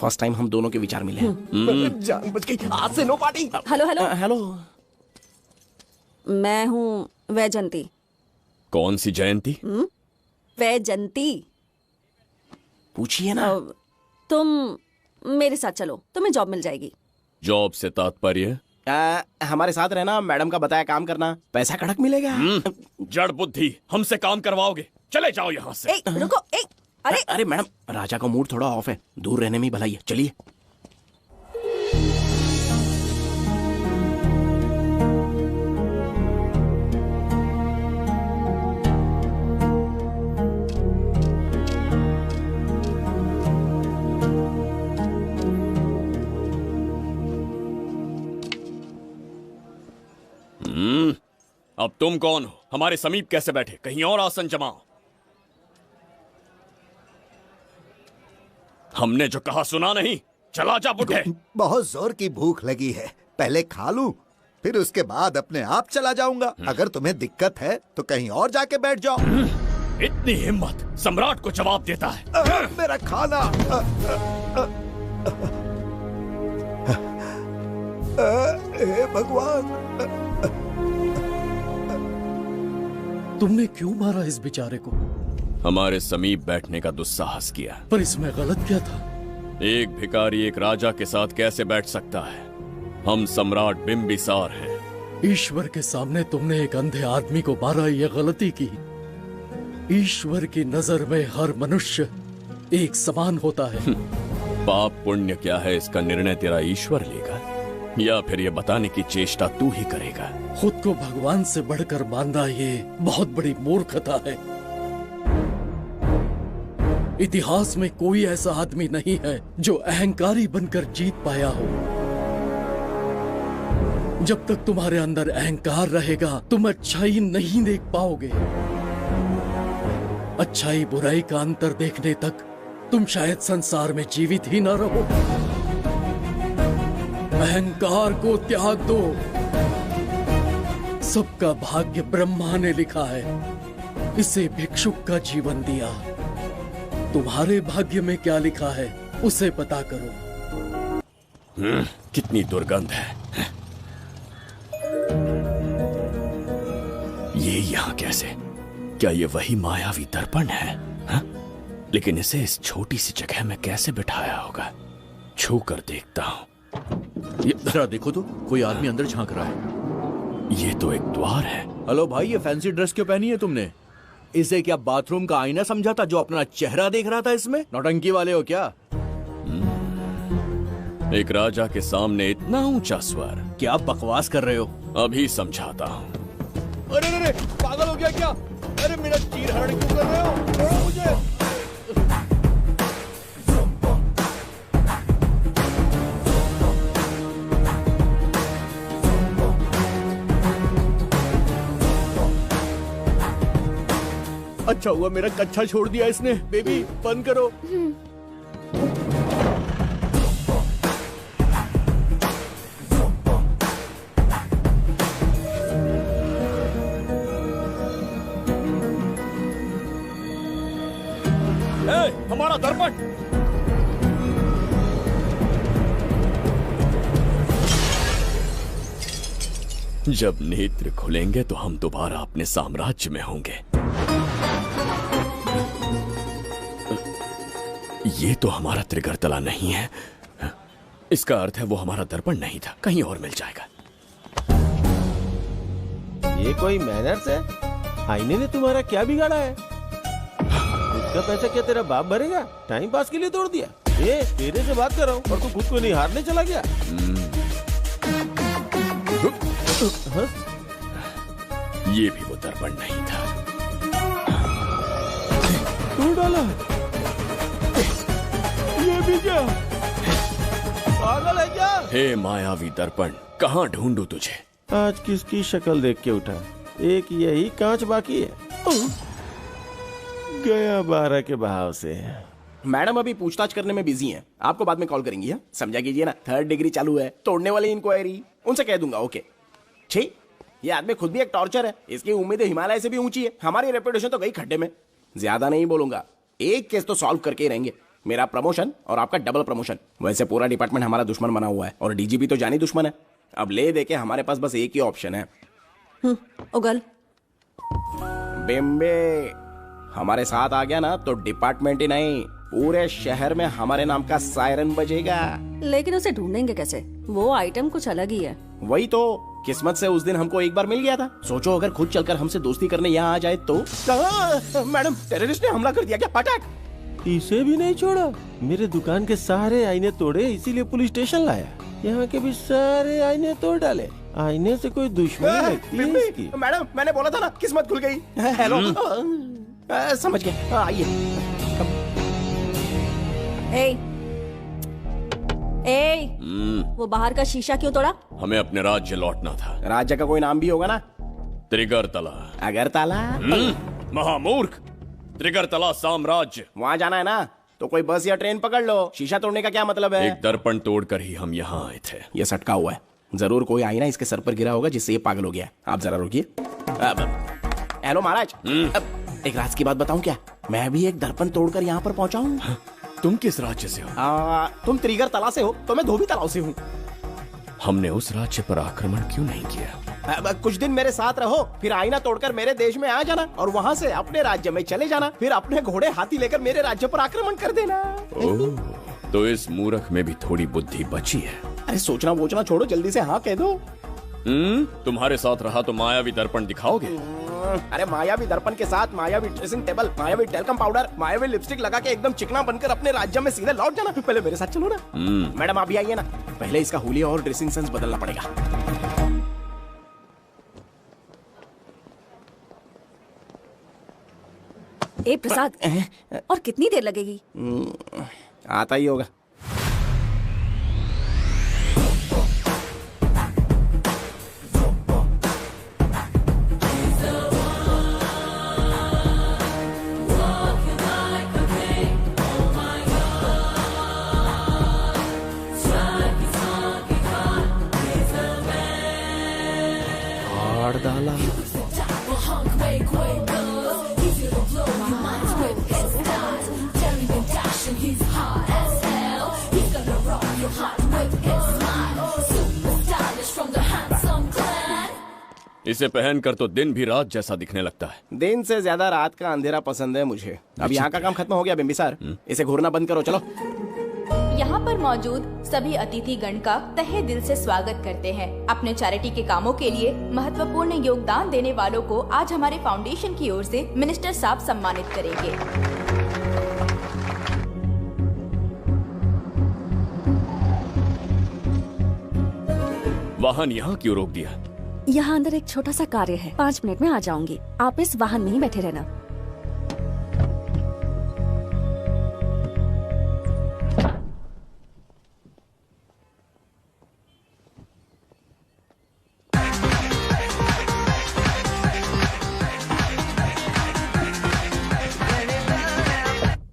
फर्स्ट टाइम हम दोनों के विचार मिले। जान बच गई। आज से no party. Hello hello hello, मैं हूँ वैजयंती। कौन सी जयंती? वैजयंती। पूछिए ना। तुम मेरे साथ चलो, तुम्हें जॉब मिल जाएगी। जॉब से तात्पर्य? हमारे साथ रहना, मैडम का बताया काम करना, पैसा कड़क मिलेगा। जड़ बुद्धि, हमसे काम करवाओगे? चले जाओ यहाँ से। रुको, अरे मैडम, राजा का मूड थोड़ा ऑफ है, दूर रहने में ही भलाई है, चलिए। अब तुम कौन हो? हमारे समीप कैसे बैठे? कहीं और आसन जमाओ। हमने जो कहा सुना नहीं? चला जा बुढ़े। बहुत जोर की भूख लगी है, पहले खा लूं, फिर उसके बाद अपने आप चला जाऊंगा। अगर तुम्हें दिक्कत है तो कहीं और जाके बैठ जाओ। इतनी हिम्मत, सम्राट को जवाब देता है। मेरा खाना। हे भगवान, तुमने क्यों मारा इस बेचारे को? हमारे समीप बैठने का दुस्साहस किया। पर इसमें गलत क्या था? एक भिखारी एक राजा के साथ कैसे बैठ सकता है? हम सम्राट बिंबिसार हैं। ईश्वर के सामने तुमने एक अंधे आदमी को मारा, ये गलती की। ईश्वर की नजर में हर मनुष्य एक समान होता है। पाप पुण्य क्या है इसका निर्णय तेरा ईश्वर लेगा, या फिर ये बताने की चेष्टा तू ही करेगा? खुद को भगवान से बढ़कर मानना ये बहुत बड़ी मूर्खता है। इतिहास में कोई ऐसा आदमी नहीं है जो अहंकारी बनकर जीत पाया हो। जब तक तुम्हारे अंदर अहंकार रहेगा तुम अच्छाई नहीं देख पाओगे। अच्छाई बुराई का अंतर देखने तक तुम शायद संसार में जीवित ही न रहो। अहंकार को त्याग दो। सबका भाग्य ब्रह्मा ने लिखा है, इसे भिक्षुक का जीवन दिया। तुम्हारे भाग्य में क्या लिखा है उसे पता करो। कितनी दुर्गंध है। ये यहाँ कैसे? क्या ये वही मायावी दर्पण है? हा? लेकिन इसे इस छोटी सी जगह में कैसे बिठाया होगा? छू कर देखता हूँ। ये जरा देखो तो, कोई आदमी अंदर झांक रहा है। ये तो एक द्वार है। हेलो भाई, ये फैंसी ड्रेस क्यों पहनी है तुमने? इसे क्या बाथरूम का आईना समझा था जो अपना चेहरा देख रहा था इसमें? नौटंकी वाले हो क्या? एक राजा के सामने इतना ऊंचा स्वर। क्या बकवास कर रहे हो? अभी समझाता हूँ। अरे अरे पागल हो गया क्या? अरे मेरा चीर हरण क्यों कर रहे हो? छोड़ो मुझे। अच्छा हुआ मेरा कच्छा छोड़ दिया इसने। बेबी बंद करो। हमारा दर्पण। जब नेत्र खुलेंगे तो हम दोबारा अपने साम्राज्य में होंगे। ये तो हमारा त्रिगर्तला नहीं है। इसका अर्थ है वो हमारा दर्पण नहीं था, कहीं और मिल जाएगा। ये कोई मैनर्स है? आईने ने तुम्हारा क्या बिगाड़ा है? इसका पैसा क्या तेरा बाप भरेगा? टाइम पास के लिए तोड़ दिया। ये तेरे से बात कर रहा हूँ और तू खुद को निहारने चला गया। ये भी वो दर्पण नहीं था। तू डाला? ये भी क्या? पागल है क्या? हे मायावी दर्पण, कहाँ ढूंढूं तुझे? आज किसकी शक्ल देख के उठा? एक यही कांच बाकी है। गया 12 के बहाव से। मैडम अभी पूछताछ करने में बिजी हैं, आपको बाद में कॉल करेंगी। है समझा कीजिए ना, 3rd डिग्री चालू है। तोड़ने वाली इंक्वायरी उनसे कह दूंगा। ओके ठीक। ये आदमी खुद भी एक टॉर्चर है। इसकी उम्मीदें हिमालय से भी ऊंची है। हमारी रेपुटेशन तो गई खड्डे में। ज्यादा नहीं बोलूंगा, एक केस तो सॉल्व करके ही रहेंगे। मेरा प्रमोशन और आपका डबल प्रमोशन। वैसे पूरा डिपार्टमेंट हमारा दुश्मन बना हुआ है और डीजीपी तो जानी दुश्मन है। अब ले दे के हमारे पास बस एक ही ऑप्शन है। उगल बिम्बे हमारे साथ आ गया ना तो डिपार्टमेंट ही नहीं पूरे शहर में हमारे नाम का सायरन बजेगा। लेकिन उसे ढूंढेंगे कैसे? वो आइटम कुछ अलग ही है। वही तो, किस्मत से उस दिन हमको एक बार मिल गया था। सोचो अगर खुद चलकर हमसे दोस्ती करने यहाँ आ जाए तो। मैडम टेररिस्ट ने हमला कर दिया क्या? पटाक। इसे भी नहीं छोड़ा। मेरे दुकान के सारे आईने तोड़े, इसीलिए पुलिस स्टेशन लाया। यहाँ के भी सारे आईने तोड़ डाले। आईने से कोई दुश्मनी लगती है इसकी। मैडम, मैंने बोला था ना, किस्मत खुल गई। हेलो, समझ गए, आइए। वो बाहर का शीशा क्यों तोड़ा? हमें अपने राज्य लौटना था। राज्य का कोई नाम भी होगा ना? त्रिगर्तला। अगरतला? महामूर्ख, त्रिगर्तला साम्राज्य। वहाँ जाना है ना, तो कोई बस या ट्रेन पकड़ लो। शीशा तोड़ने का क्या मतलब है? एक दर्पण तोड़कर ही हम यहाँ आए थे। ये सटका हुआ है, जरूर कोई आईना इसके सर पर गिरा होगा जिससे ये पागल हो गया। आप जरा रुकिए। हेलो महाराज, एक राज की बात बताऊं क्या? मैं भी एक दर्पण तोड़कर यहाँ पर पहुंचा हूँ। तुम किस राज्य से हो? तुम त्रिगर्तला से हो, तो मैं धोबी तालाब से हूँ। हमने उस राज्य पर आक्रमण क्यों नहीं किया? कुछ दिन मेरे साथ रहो, फिर आईना तोड़कर मेरे देश में आ जाना और वहाँ से अपने राज्य में चले जाना। फिर अपने घोड़े हाथी लेकर मेरे राज्य पर आक्रमण कर देना। तो इस मूर्ख में भी थोड़ी बुद्धि बची है। अरे सोचना वोचना छोड़ो, जल्दी से हाँ कह दो। तुम्हारे साथ रहा तो मायावी दर्पण दिखाओगे? अरे मायावी दर्पण के साथ मायावी ड्रेसिंग टेबल, मायावी टेल्कम पाउडर, मायावी लिपस्टिक लगा के एकदम चिकना बनकर अपने राज्य में सीधे लौट जाना। पहले मेरे साथ चलो ना। मैडम आप भी आइए ना, पहले इसका हुलिया और ड्रेसिंग सेंस बदलना पड़ेगा। प्रसाद, और कितनी देर लगेगी? आता ही होगा। इसे पहनकर तो दिन भी रात जैसा दिखने लगता है। दिन से ज्यादा रात का अंधेरा पसंद है मुझे। अब यहाँ का काम खत्म हो गया बिम्बिसार, इसे घूरना बंद करो। चलो। यहाँ पर मौजूद सभी अतिथि गण का तहे दिल से स्वागत करते हैं। अपने चैरिटी के कामों के लिए महत्वपूर्ण योगदान देने वालों को आज हमारे फाउंडेशन की ओर से मिनिस्टर साहब सम्मानित करेंगे। वाहन यहाँ क्यों रोक दिया? यहाँ अंदर एक छोटा सा कार्य है, 5 मिनट में आ जाऊंगी। आप इस वाहन में ही बैठे रहना।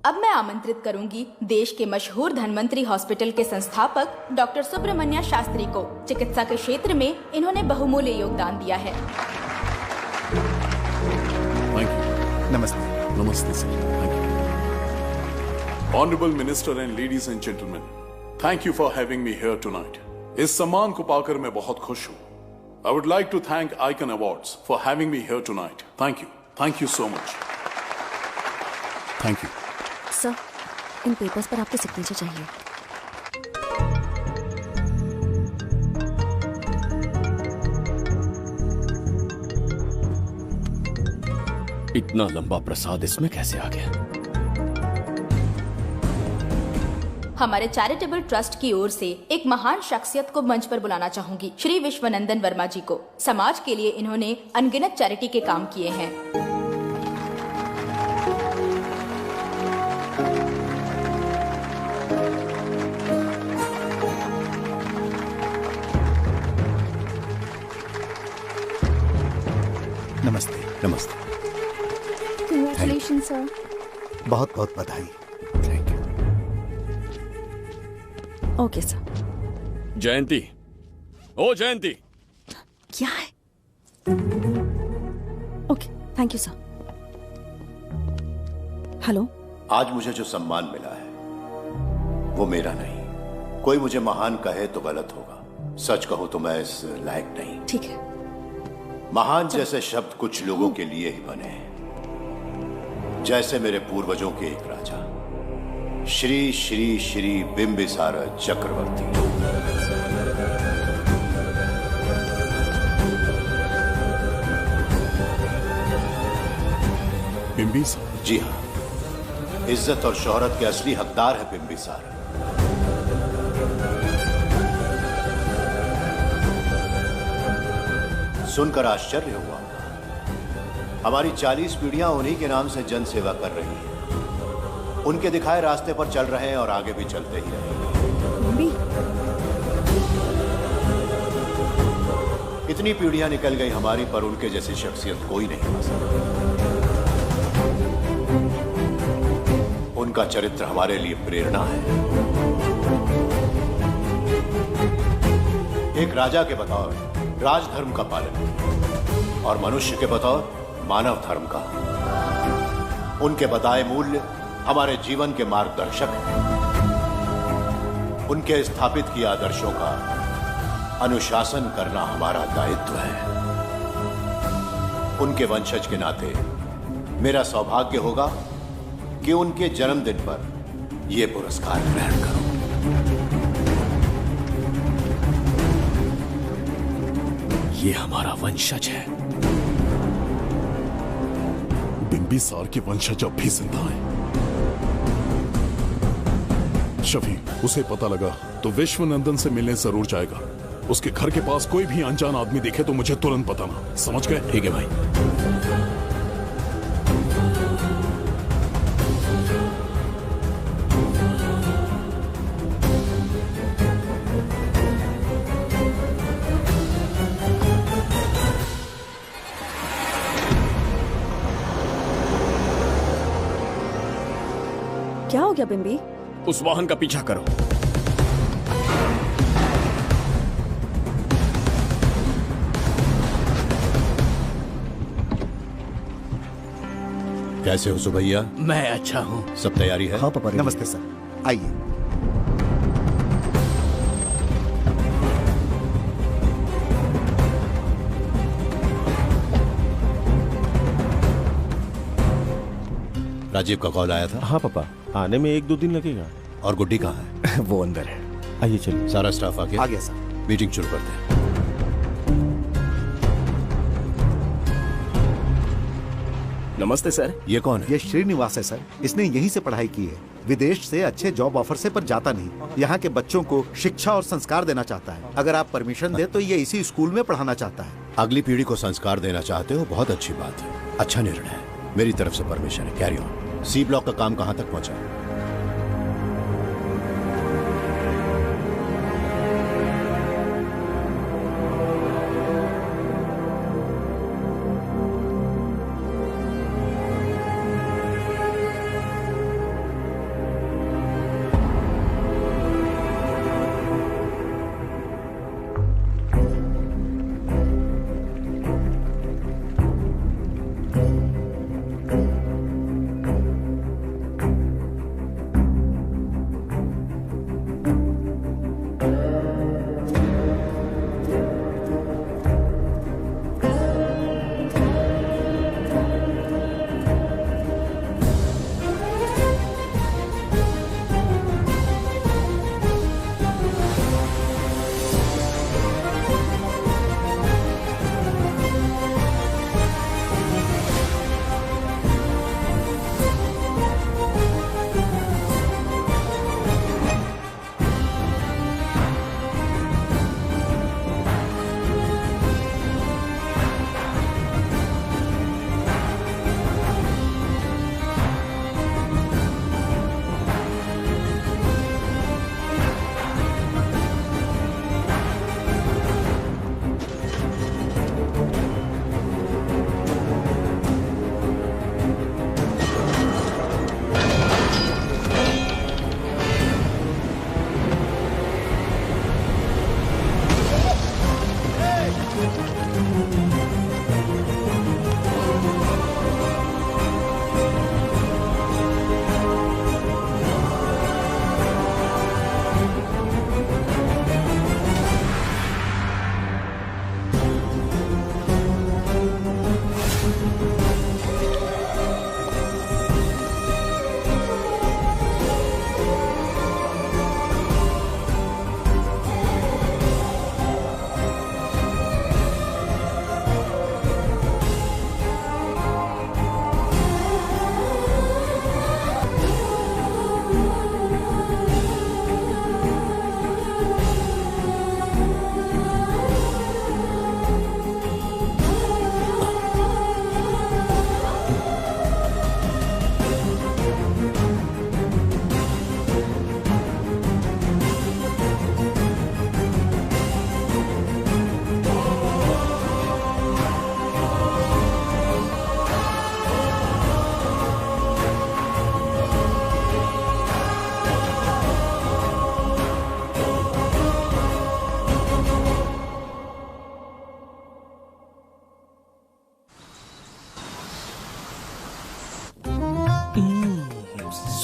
अब मैं आमंत्रित करूंगी देश के मशहूर धन्वंतरी हॉस्पिटल के संस्थापक डॉक्टर सुब्रमण्य शास्त्री को। चिकित्सा के क्षेत्र में इन्होंने बहुमूल्य योगदान दिया है। नमस्ते। नमस्ते sir. Honorable Minister and ladies and gentlemen, thank you for having me here tonight. इस सम्मान को पाकर मैं बहुत खुश हूँ। I would like to thank Icon Awards for having me here tonight. Thank you. Thank you so much. Thank you. Sir, in papers पर आपके सिग्नेचर चाहिए। इतना लंबा प्रसाद इसमें कैसे आ गया? हमारे चैरिटेबल ट्रस्ट की ओर से एक महान शख्सियत को मंच पर बुलाना चाहूंगी, श्री विश्वनंदन वर्मा जी को। समाज के लिए इन्होंने अनगिनत चैरिटी के काम किए हैं। नमस्ते। नमस्ते। Congratulation sir. बहुत बहुत बधाई। Thank you. Okay sir. Jayanti, ओ जयंती। क्या है? Okay, thank you sir. Hello. आज मुझे जो सम्मान मिला है वो मेरा नहीं। कोई मुझे महान कहे तो गलत होगा, सच कहूं तो मैं इस लायक नहीं। ठीक है। महान जैसे शब्द कुछ लोगों के लिए ही बने हैं, जैसे मेरे पूर्वजों के एक राजा श्री श्री श्री बिंबिसार चक्रवर्ती। बिंबिसार? जी हाँ, इज्जत और शोहरत के असली हकदार है बिंबिसार। सुनकर आश्चर्य हुआ। हमारी 40 पीढ़ियां उन्हीं के नाम से जन सेवा कर रही हैं। उनके दिखाए रास्ते पर चल रहे हैं और आगे भी चलते ही रहेंगे। इतनी पीढ़ियां निकल गई हमारी, पर उनके जैसी शख्सियत कोई नहीं पा सकता। उनका चरित्र हमारे लिए प्रेरणा है। एक राजा के बतौर राजधर्म का पालन और मनुष्य के बतौर मानव धर्म का। उनके बताए मूल्य हमारे जीवन के मार्गदर्शक हैं। उनके स्थापित किए आदर्शों का अनुशासन करना हमारा दायित्व है। उनके वंशज के नाते मेरा सौभाग्य होगा कि उनके जन्मदिन पर यह पुरस्कार ग्रहण करूं। ये हमारा वंशज है। बिंबिसार के वंशज अब भी जिंदा हैं। शफी, उसे पता लगा तो विश्वनंदन से मिलने जरूर जाएगा। उसके घर के पास कोई भी अनजान आदमी दिखे तो मुझे तुरंत बताना। समझ गए? ठीक है भाई। क्या हो गया बिम्बी? उस वाहन का पीछा करो। कैसे हो सुभैया? मैं अच्छा हूँ। सब तैयारी है? हाँ पापा। नमस्ते सर, आइए। राजीव का कॉल आया था? हाँ पापा, आने में 1-2 दिन लगेगा। और गुड्डी कहाँ है? वो अंदर है। आइए चलिए। सारा स्टाफ आ गया? आ गया सर। मीटिंग शुरू करते हैं। नमस्ते सर। ये कौन है? ये श्रीनिवास है सर। इसने यहीं से पढ़ाई की है। विदेश से अच्छे जॉब ऑफर से पर जाता नहीं। यहाँ के बच्चों को शिक्षा और संस्कार देना चाहता है। अगर आप परमिशन दे तो ये इसी स्कूल में पढ़ाना चाहता है। अगली पीढ़ी को संस्कार देना चाहते हो, बहुत अच्छी बात है। अच्छा निर्णय है। मेरी तरफ से परमिशन है। Carry on. सी ब्लॉक का काम कहाँ तक पहुँचा?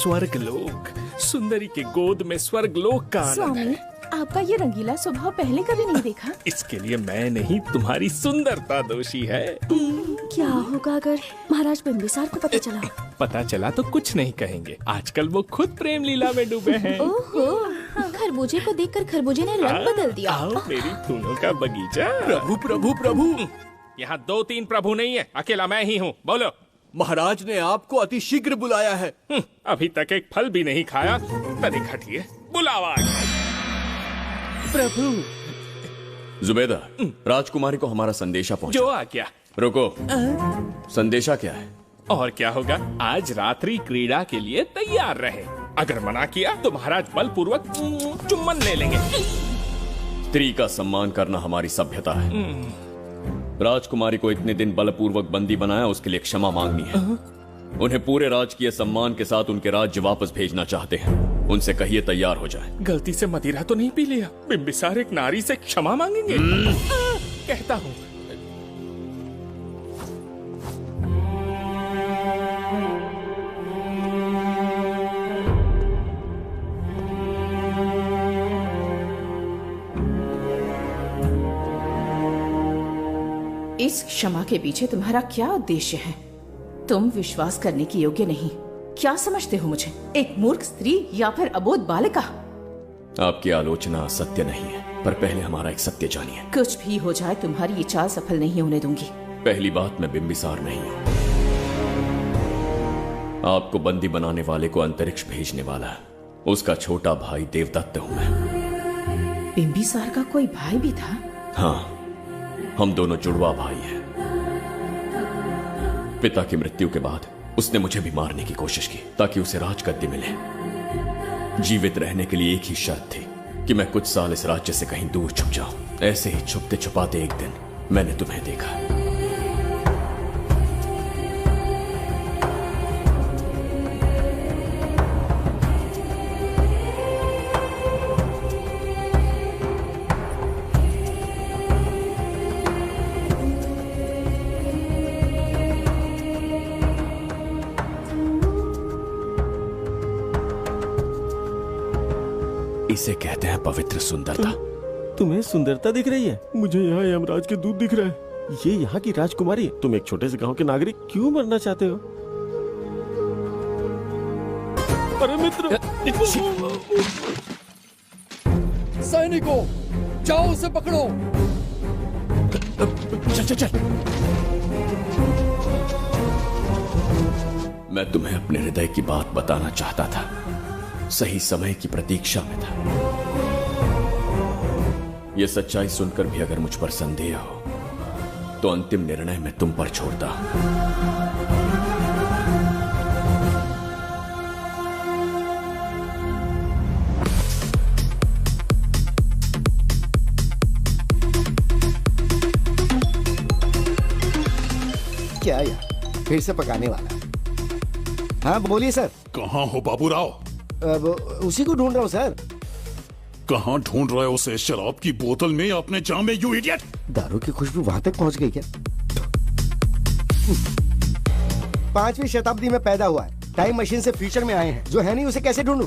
स्वर्गलोक, सुंदरी के गोद में स्वर्गलोक का आनंद स्वामी, है। आपका ये रंगीला स्वभाव पहले कभी नहीं देखा। इसके लिए मैं नहीं, तुम्हारी सुंदरता दोषी है। क्या होगा अगर महाराज बिंबिसार को पता चला? पता चला तो कुछ नहीं कहेंगे, आजकल वो खुद प्रेम लीला में डूबे हैं। ओहो, खरबूजे को देखकर खरबूजे ने रंग बदल दिया। आओ मेरी फूलों का बगीचा। प्रभु प्रभु प्रभु, यहाँ 2-3 प्रभु नहीं है, अकेला मैं ही हूँ। बोलो। महाराज ने आपको अति शीघ्र बुलाया है। अभी तक एक फल भी नहीं खाया, तनिक हटिए, बुलावा आ गया। प्रभु। जुबेदा, राजकुमारी को हमारा संदेशा पहुंचा। जो आ गया। रुको, संदेशा क्या है? और क्या होगा, आज रात्रि क्रीड़ा के लिए तैयार रहे। अगर मना किया तो महाराज बलपूर्वक चुम्बन ले लेंगे। स्त्री का सम्मान करना हमारी सभ्यता है। राजकुमारी को इतने दिन बलपूर्वक बंदी बनाया, उसके लिए क्षमा मांगनी है। उन्हें पूरे राजकीय सम्मान के साथ उनके राज्य वापस भेजना चाहते हैं। उनसे कहिए तैयार हो जाए। गलती से मदिरा तो नहीं पी लिया? बिंबिसार एक नारी से क्षमा मांगेंगे? कहता हूँ। इस क्षमा के पीछे तुम्हारा क्या उद्देश्य है? तुम विश्वास करने की योग्य नहीं। क्या समझते हो मुझे, एक मूर्ख स्त्री या फिर अबोध बालिका? आपकी आलोचना सत्य नहीं है, पर पहले हमारा एक सत्य जानिए। कुछ भी हो जाए, तुम्हारी ये चाल सफल नहीं होने दूंगी। पहली बात, मैं बिंबिसार नहीं हूँ। आपको बंदी बनाने वाले को अंतरिक्ष भेजने वाला है उसका छोटा भाई देवदत्त हूँ मैं। बिंबिसार का कोई भाई भी था? हाँ, हम दोनों जुड़वा भाई हैं। पिता की मृत्यु के बाद उसने मुझे भी मारने की कोशिश की ताकि उसे राजगद्दी मिले। जीवित रहने के लिए एक ही शर्त थी कि मैं कुछ साल इस राज्य से कहीं दूर छुप जाऊं। ऐसे ही छुपते छुपाते एक दिन मैंने तुम्हें देखा। इसे कहते हैं पवित्र सुंदरता। तुम्हें सुंदरता दिख रही है? मुझे यहाँ यमराज के दूध दिख रहा है। ये यहाँ की राजकुमारी है। तुम एक छोटे से गांव के नागरिक क्यों मरना चाहते हो? अरे मित्र, सैनिकों, जाओ उसे पकड़ो। चल चल चल। मैं तुम्हें अपने हृदय की बात बताना चाहता था, सही समय की प्रतीक्षा में था। यह सच्चाई सुनकर भी अगर मुझ पर संदेह हो तो अंतिम निर्णय मैं तुम पर छोड़ता हूं। क्या यार, फिर से पकाने वाला? हाँ बोलिए सर। कहाँ हो बाबूराव? अब उसी को ढूंढ रहा हूँ सर। कहाँ ढूंढ रहे हो उसे? शराब की बोतल में या अपने जाम में, यू इडियट? दारू की खुशबू वहां तक पहुंच गई क्या? 5वीं शताब्दी में पैदा हुआ है, टाइम मशीन से फ्यूचर में आए हैं। जो है नहीं उसे कैसे ढूंढूं?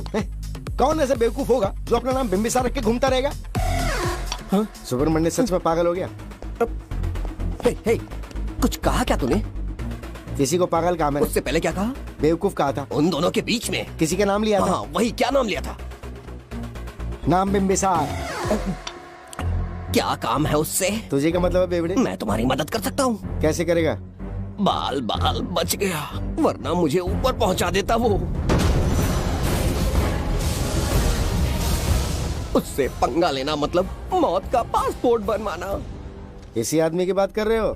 कौन ऐसा बेवकूफ होगा जो अपना नाम बिंबिसार रख के घूमता रहेगा? हाँ? सुब्रमण्य सच में पागल हो गया। हे, कुछ कहा क्या तूने? किसी को पागल कहा मैंने। उससे पहले क्या कहा? बेवकूफ कहा था। उन दोनों के बीच में किसी का नाम लिया था। वही, क्या नाम लिया था? नाम बिंबिसार। क्या काम है उससे? तुझे क्या मतलब है बेवड़े? मैं तुम्हारी मदद कर सकता हूँ। कैसे करेगा? बाल बच गया, वरना मुझे ऊपर पहुंचा देता वो। उससे पंगा लेना मतलब मौत का पासपोर्ट बनवाना। इसी आदमी की बात कर रहे हो?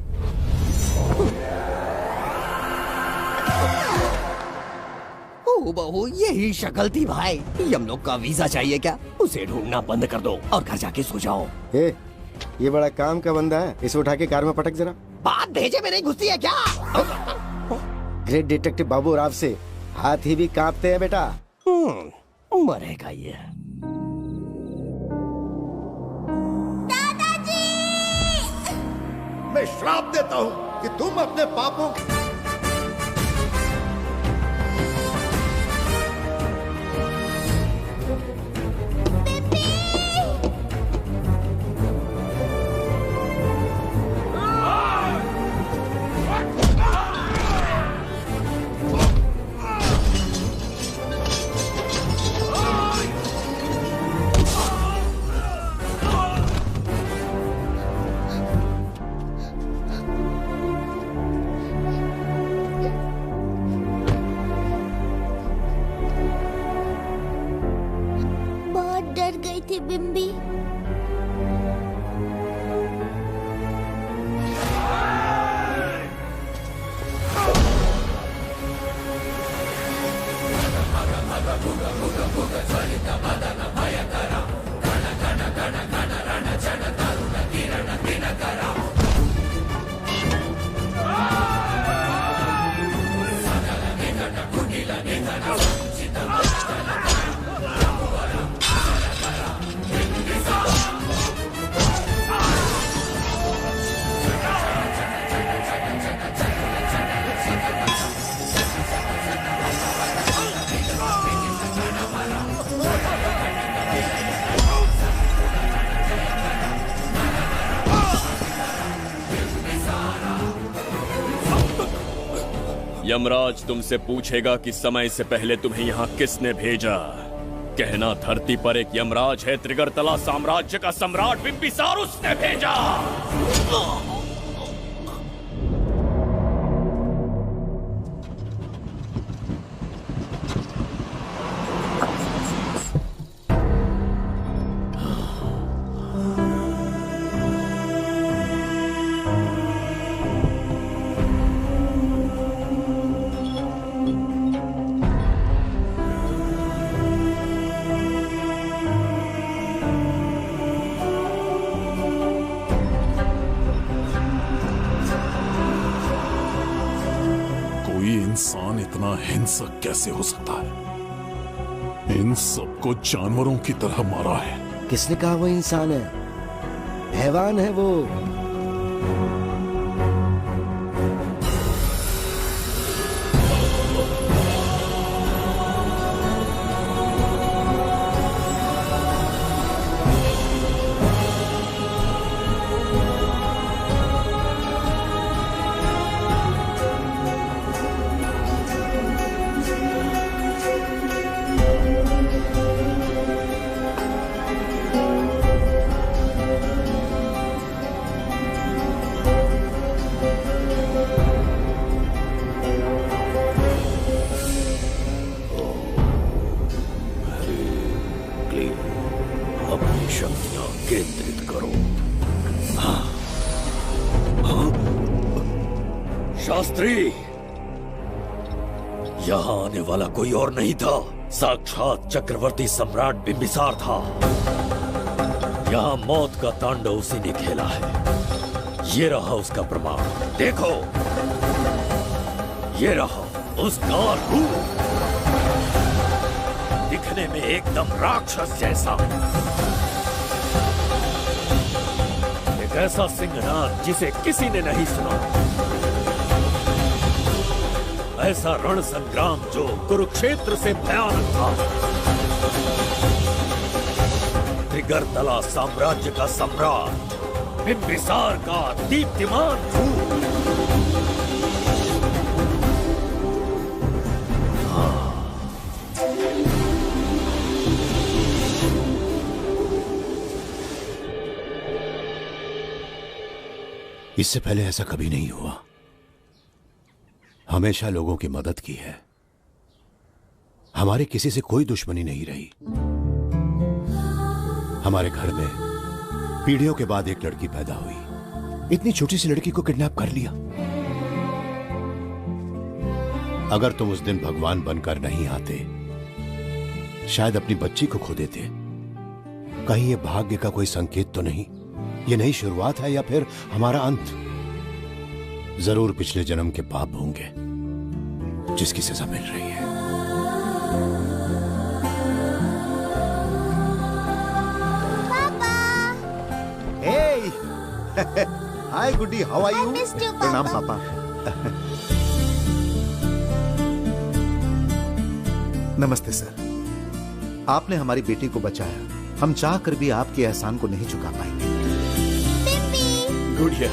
ओ बहू, यही शक्ल थी भाई। यमलोक का वीजा चाहिए क्या? उसे ढूंढना बंद कर दो और घर जाके सो जाओ। ये बड़ा काम का बंदा है, इसे उठा के कार में पटक जरा। बात भेजे में नहीं घुसती है क्या? ग्रेट डिटेक्टिव बाबू राव से हाथी भी कांपते हैं बेटा। मरेगा ये। मैं श्राप देता हूँ कि तुम अपने पापों बिम्बी। यमराज तुमसे पूछेगा कि समय से पहले तुम्हें यहाँ किसने भेजा। कहना धरती पर एक यमराज है, त्रिगर्तला साम्राज्य का सम्राट बिम्बिसार उसने भेजा। इंसान इतना हिंसक कैसे हो सकता है? इन सबको जानवरों की तरह मारा है। किसने कहा वो इंसान है? हैवान है वो। शास्त्री, यहाँ आने वाला कोई और नहीं था, साक्षात चक्रवर्ती सम्राट बिम्बिसार था। यहाँ मौत का तांडव उसी ने खेला है। ये रहा उसका प्रमाण, देखो, ये रहा उसका रूप, दिखने में एकदम राक्षस जैसा। एक ऐसा सिंहनाद जिसे किसी ने नहीं सुना, ऐसा रण संग्राम जो कुरुक्षेत्र से भयानक था। त्रिगर्तला साम्राज्य का सम्राट बिम्बिसार का दीप्तिमान रूप। इससे पहले ऐसा कभी नहीं हुआ। हमेशा लोगों की मदद की है। हमारी किसी से कोई दुश्मनी नहीं रही। हमारे घर में पीढ़ियों के बाद एक लड़की पैदा हुई। इतनी छोटी सी लड़की को किडनैप कर लिया। अगर तुम उस दिन भगवान बनकर नहीं आते, शायद अपनी बच्ची को खो देते। कहीं ये भाग्य का कोई संकेत तो नहीं? ये नई शुरुआत है या फिर हमारा अंत? जरूर पिछले जन्म के पाप होंगे जिसकी सजा मिल रही है। हाय गुड्डी, हाउ आर यू? प्रणाम पापा। नमस्ते सर। आपने हमारी बेटी को बचाया। हम चाहकर भी आपके एहसान को नहीं चुका पाएंगे। गुड़िया।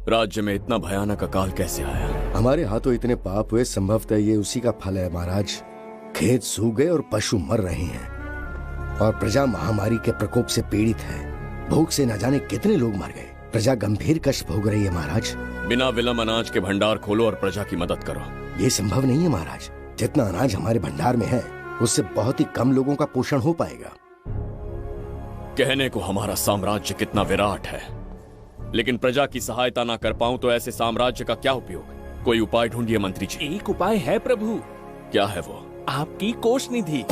राज्य में इतना भयानक अकाल कैसे आया? हमारे हाथों इतने पाप हुए, संभवतः ये उसी का फल है महाराज। खेत सूख गए और पशु मर रहे हैं और प्रजा महामारी के प्रकोप से पीड़ित है। भूख से न जाने कितने लोग मर गए। प्रजा गंभीर कष्ट भोग रही है महाराज। बिना विलंब अनाज के भंडार खोलो और प्रजा की मदद करो। ये संभव नहीं है महाराज। जितना अनाज हमारे भंडार में है उससे बहुत ही कम लोगों का पोषण हो पाएगा। कहने को हमारा साम्राज्य कितना विराट है, लेकिन प्रजा की सहायता ना कर पाऊं तो ऐसे साम्राज्य का क्या उपयोग? कोई उपाय ढूंढिए मंत्री जी। एक उपाय है प्रभु। क्या है वो? आपकी कोष निधि।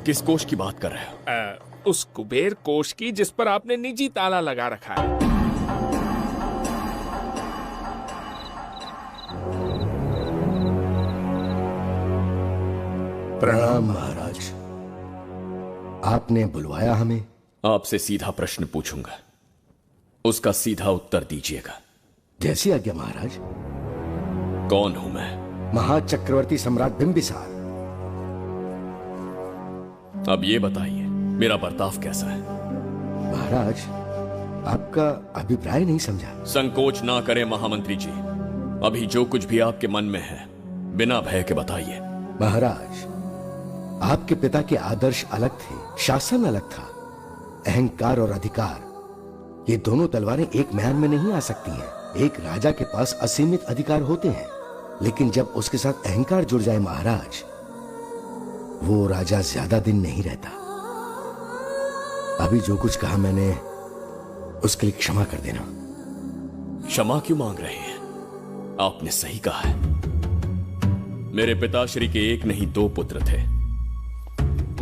किस कोष की बात कर रहे हो? उस कुबेर कोष की जिस पर आपने निजी ताला लगा रखा है। प्रणाम महाराज। आपने बुलवाया हमें? आपसे सीधा प्रश्न पूछूंगा, उसका सीधा उत्तर दीजिएगा। जैसी आज्ञा महाराज। कौन हूं मैं? महाचक्रवर्ती सम्राट बिंबिसार। अब ये बताइए मेरा बर्ताव कैसा है? महाराज, आपका अभिप्राय नहीं समझा। संकोच ना करें महामंत्री जी। अभी जो कुछ भी आपके मन में है बिना भय के बताइए। महाराज, आपके पिता के आदर्श अलग थे, शासन अलग था। अहंकार और अधिकार, ये दोनों तलवारें एक म्यान में नहीं आ सकती हैं। एक राजा के पास असीमित अधिकार होते हैं, लेकिन जब उसके साथ अहंकार जुड़ जाए महाराज, वो राजा ज्यादा दिन नहीं रहता। अभी जो कुछ कहा मैंने, उसके लिए क्षमा कर देना। क्षमा क्यों मांग रहे हैं? आपने सही कहा है। मेरे पिताश्री के एक नहीं दो पुत्र थे।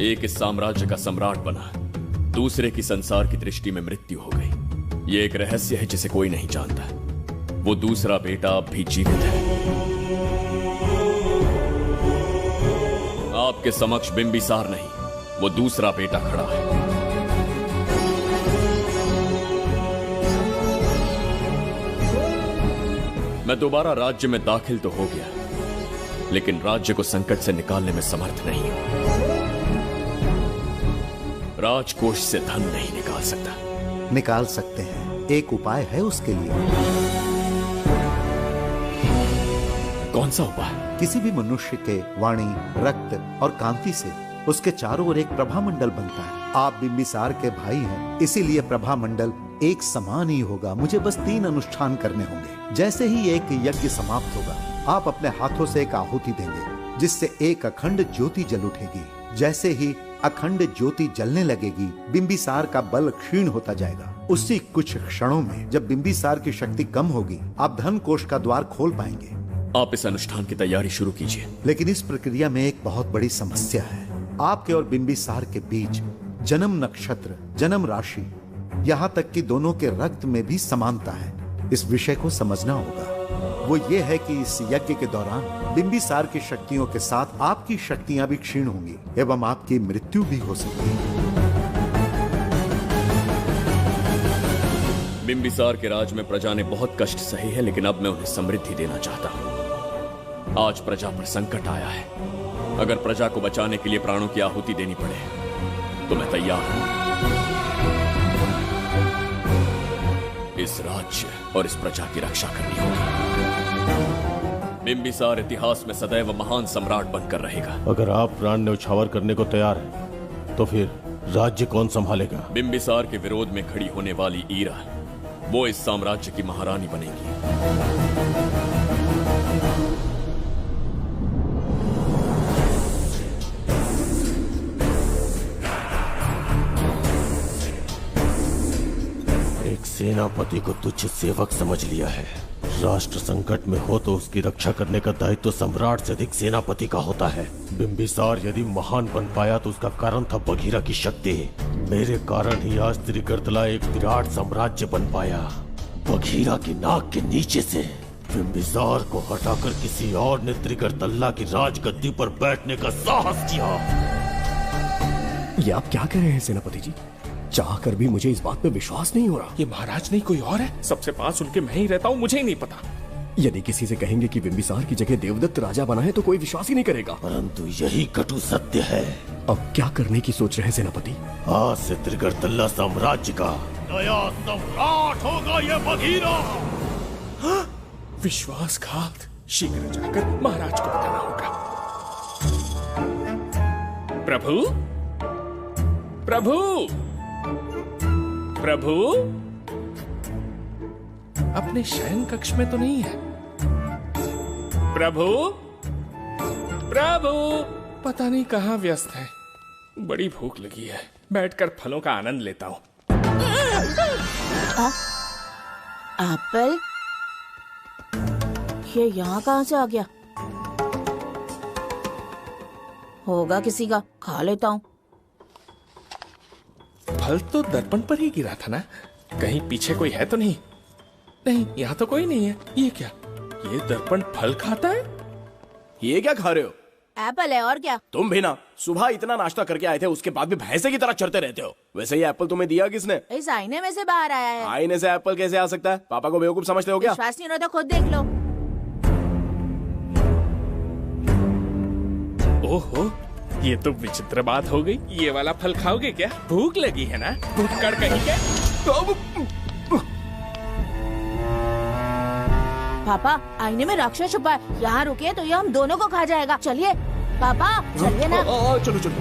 एक इस साम्राज्य का सम्राट बना, दूसरे की संसार की दृष्टि में मृत्यु हो गई। ये एक रहस्य है जिसे कोई नहीं जानता। वो दूसरा बेटा अब भी जीवित है। आपके समक्ष बिंबिसार नहीं, वो दूसरा बेटा खड़ा है। मैं दोबारा राज्य में दाखिल तो हो गया, लेकिन राज्य को संकट से निकालने में समर्थ नहीं हूं। राजकोष से धन नहीं निकाल सकता। निकाल सकते हैं, एक उपाय है उसके लिए। कौन सा उपाय? किसी भी मनुष्य के वाणी, रक्त और कांति से उसके चारों ओर एक प्रभामंडल बनता है। आप बिंबिसार के भाई हैं, इसीलिए प्रभामंडल एक समान ही होगा। मुझे बस 3 अनुष्ठान करने होंगे। जैसे ही एक यज्ञ समाप्त होगा, आप अपने हाथों से एक आहुति देंगे, जिससे एक अखंड ज्योति जल उठेगी। जैसे ही अखंड ज्योति जलने लगेगी, बिंबिसार का बल क्षीण होता जाएगा। उसी कुछ क्षणों में जब बिंबिसार की शक्ति कम होगी, आप धन कोष का द्वार खोल पाएंगे। आप इस अनुष्ठान की तैयारी शुरू कीजिए। लेकिन इस प्रक्रिया में एक बहुत बड़ी समस्या है। आपके और बिंबिसार के बीच जन्म नक्षत्र, जन्म राशि, यहाँ तक कि दोनों के रक्त में भी समानता है। इस विषय को समझना होगा। वो ये है कि इस यज्ञ के दौरान बिंबिसार की शक्तियों के साथ आपकी शक्तियां भी क्षीण होंगी एवं आपकी मृत्यु भी हो सकती है। बिंबिसार के राज में प्रजा ने बहुत कष्ट सहे हैं, लेकिन अब मैं उन्हें समृद्धि देना चाहता हूँ। आज प्रजा पर संकट आया है। अगर प्रजा को बचाने के लिए प्राणों की आहुति देनी पड़े तो मैं तैयार हूं। इस राज्य और इस प्रजा की रक्षा करनी होगी। बिंबिसार इतिहास में सदैव महान सम्राट बनकर रहेगा। अगर आप प्राण न्यौछावर करने को तैयार हैं, तो फिर राज्य कौन संभालेगा? बिंबिसार के विरोध में खड़ी होने वाली ईरा, वो इस साम्राज्य की महारानी बनेगी। एक सेनापति को तुच्छ सेवक समझ लिया है। राष्ट्र संकट में हो तो उसकी रक्षा करने का दायित्व सम्राट से अधिक सेनापति का होता है। बिंबिसार यदि महान बन पाया तो उसका कारण था बघीरा की शक्ति। मेरे कारण ही आज त्रिगर्तला एक विराट साम्राज्य बन पाया। बघीरा की नाक के नीचे से बिंबिसार को हटाकर किसी और ने त्रिगर्तला की राजगद्दी पर बैठने का साहस किया। ये आप क्या कह रहे हैं सेनापति जी? चाहकर भी मुझे इस बात पे विश्वास नहीं हो रहा। ये महाराज नहीं कोई और है। सबसे पास उनके मैं ही रहता हूँ, मुझे ही नहीं पता। यदि किसी से कहेंगे कि बिंबिसार की जगह देवदत्त राजा बना है तो कोई विश्वास ही नहीं करेगा। परंतु यही कटु सत्य है। अब क्या करने की सोच रहे हैं सेनापति? आज से त्रिगर्तला साम्राज्य का नया सम्राट होगा ये बघीरा। विश्वासघात। शीघ्र जाकर महाराज को बताना होगा। प्रभु, प्रभु, प्रभु, अपने शयन कक्ष में तो नहीं है। प्रभु, प्रभु, पता नहीं कहाँ व्यस्त है। बड़ी भूख लगी है, बैठकर फलों का आनंद लेता हूँ। एप्पल? ये यहाँ कहाँ से आ गया? होगा किसी का, खा लेता हूँ। फल तो दर्पण पर ही गिरा था ना? कहीं पीछे कोई है तो नहीं? नहीं, यहाँ तो कोई नहीं है। ये क्या? ये दर्पण फल खाता है? ये क्या खा रहे हो? एप्पल है और क्या? तुम भी ना सुबह इतना नाश्ता करके आए थे, उसके बाद भी भैंसे की तरह चढ़ते रहते हो। वैसे ये एप्पल तुम्हें दिया किसने? इस आईने में से बाहर आया है। आईने से एप्पल कैसे आ सकता है? पापा को बेवकूफ समझते हो क्या? विश्वास नहीं हो रहा तो खुद देख लो। ओहो, ये तो विचित्र बात हो गई। ये वाला फल खाओगे क्या? भूख लगी है ना? भूखड़ कहीं क्या? पापा, आईने में राक्षस छुपा है। यहाँ रुकिए तो ये हम दोनों को खा जाएगा। चलिए पापा, चलिए ना। चलो चलो।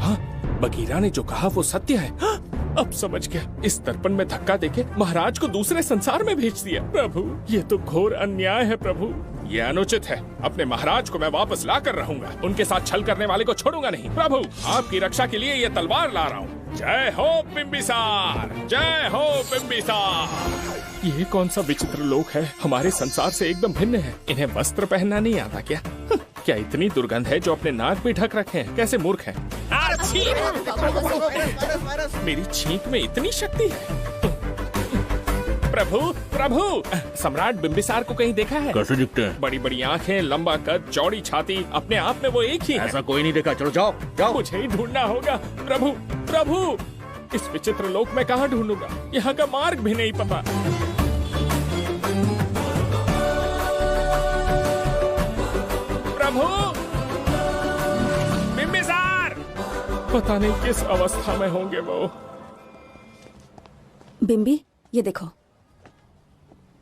हाँ, बघीरा ने जो कहा वो सत्य है। हाँ, अब समझ गया। इस दर्पण में धक्का देके महाराज को दूसरे संसार में भेज दिया। प्रभु, ये तो घोर अन्याय है प्रभु। ये अनुचित है। अपने महाराज को मैं वापस ला कर रहूंगा। उनके साथ छल करने वाले को छोड़ूंगा नहीं। प्रभु, आपकी रक्षा के लिए ये तलवार ला रहा हूँ। जय हो बिंबिसार, जय हो बिंबिसार। ये कौन सा विचित्र लोक है? हमारे संसार से एकदम भिन्न है। इन्हें वस्त्र पहनना नहीं आता क्या? क्या इतनी दुर्गंध है जो अपने नाक भी ढक रखे हैं? कैसे मूर्ख हैं? मेरी छींक में इतनी शक्ति है। प्रभु, प्रभु, सम्राट बिंबिसार को कहीं देखा है? कैसे दिखते हैं? बड़ी बड़ी आंखें, लंबा कद, चौड़ी छाती, अपने आप में वो एक ही है। ऐसा कोई नहीं देखा। चलो जाओ जाओ। मुझे ही ढूंढना होगा। प्रभु, प्रभु, इस विचित्र लोक में कहाँ ढूंढूंगा? यहाँ का मार्ग भी नहीं पता। प्रभु, बिंबिसार, पता नहीं किस अवस्था में होंगे वो। बिंबी, ये देखो।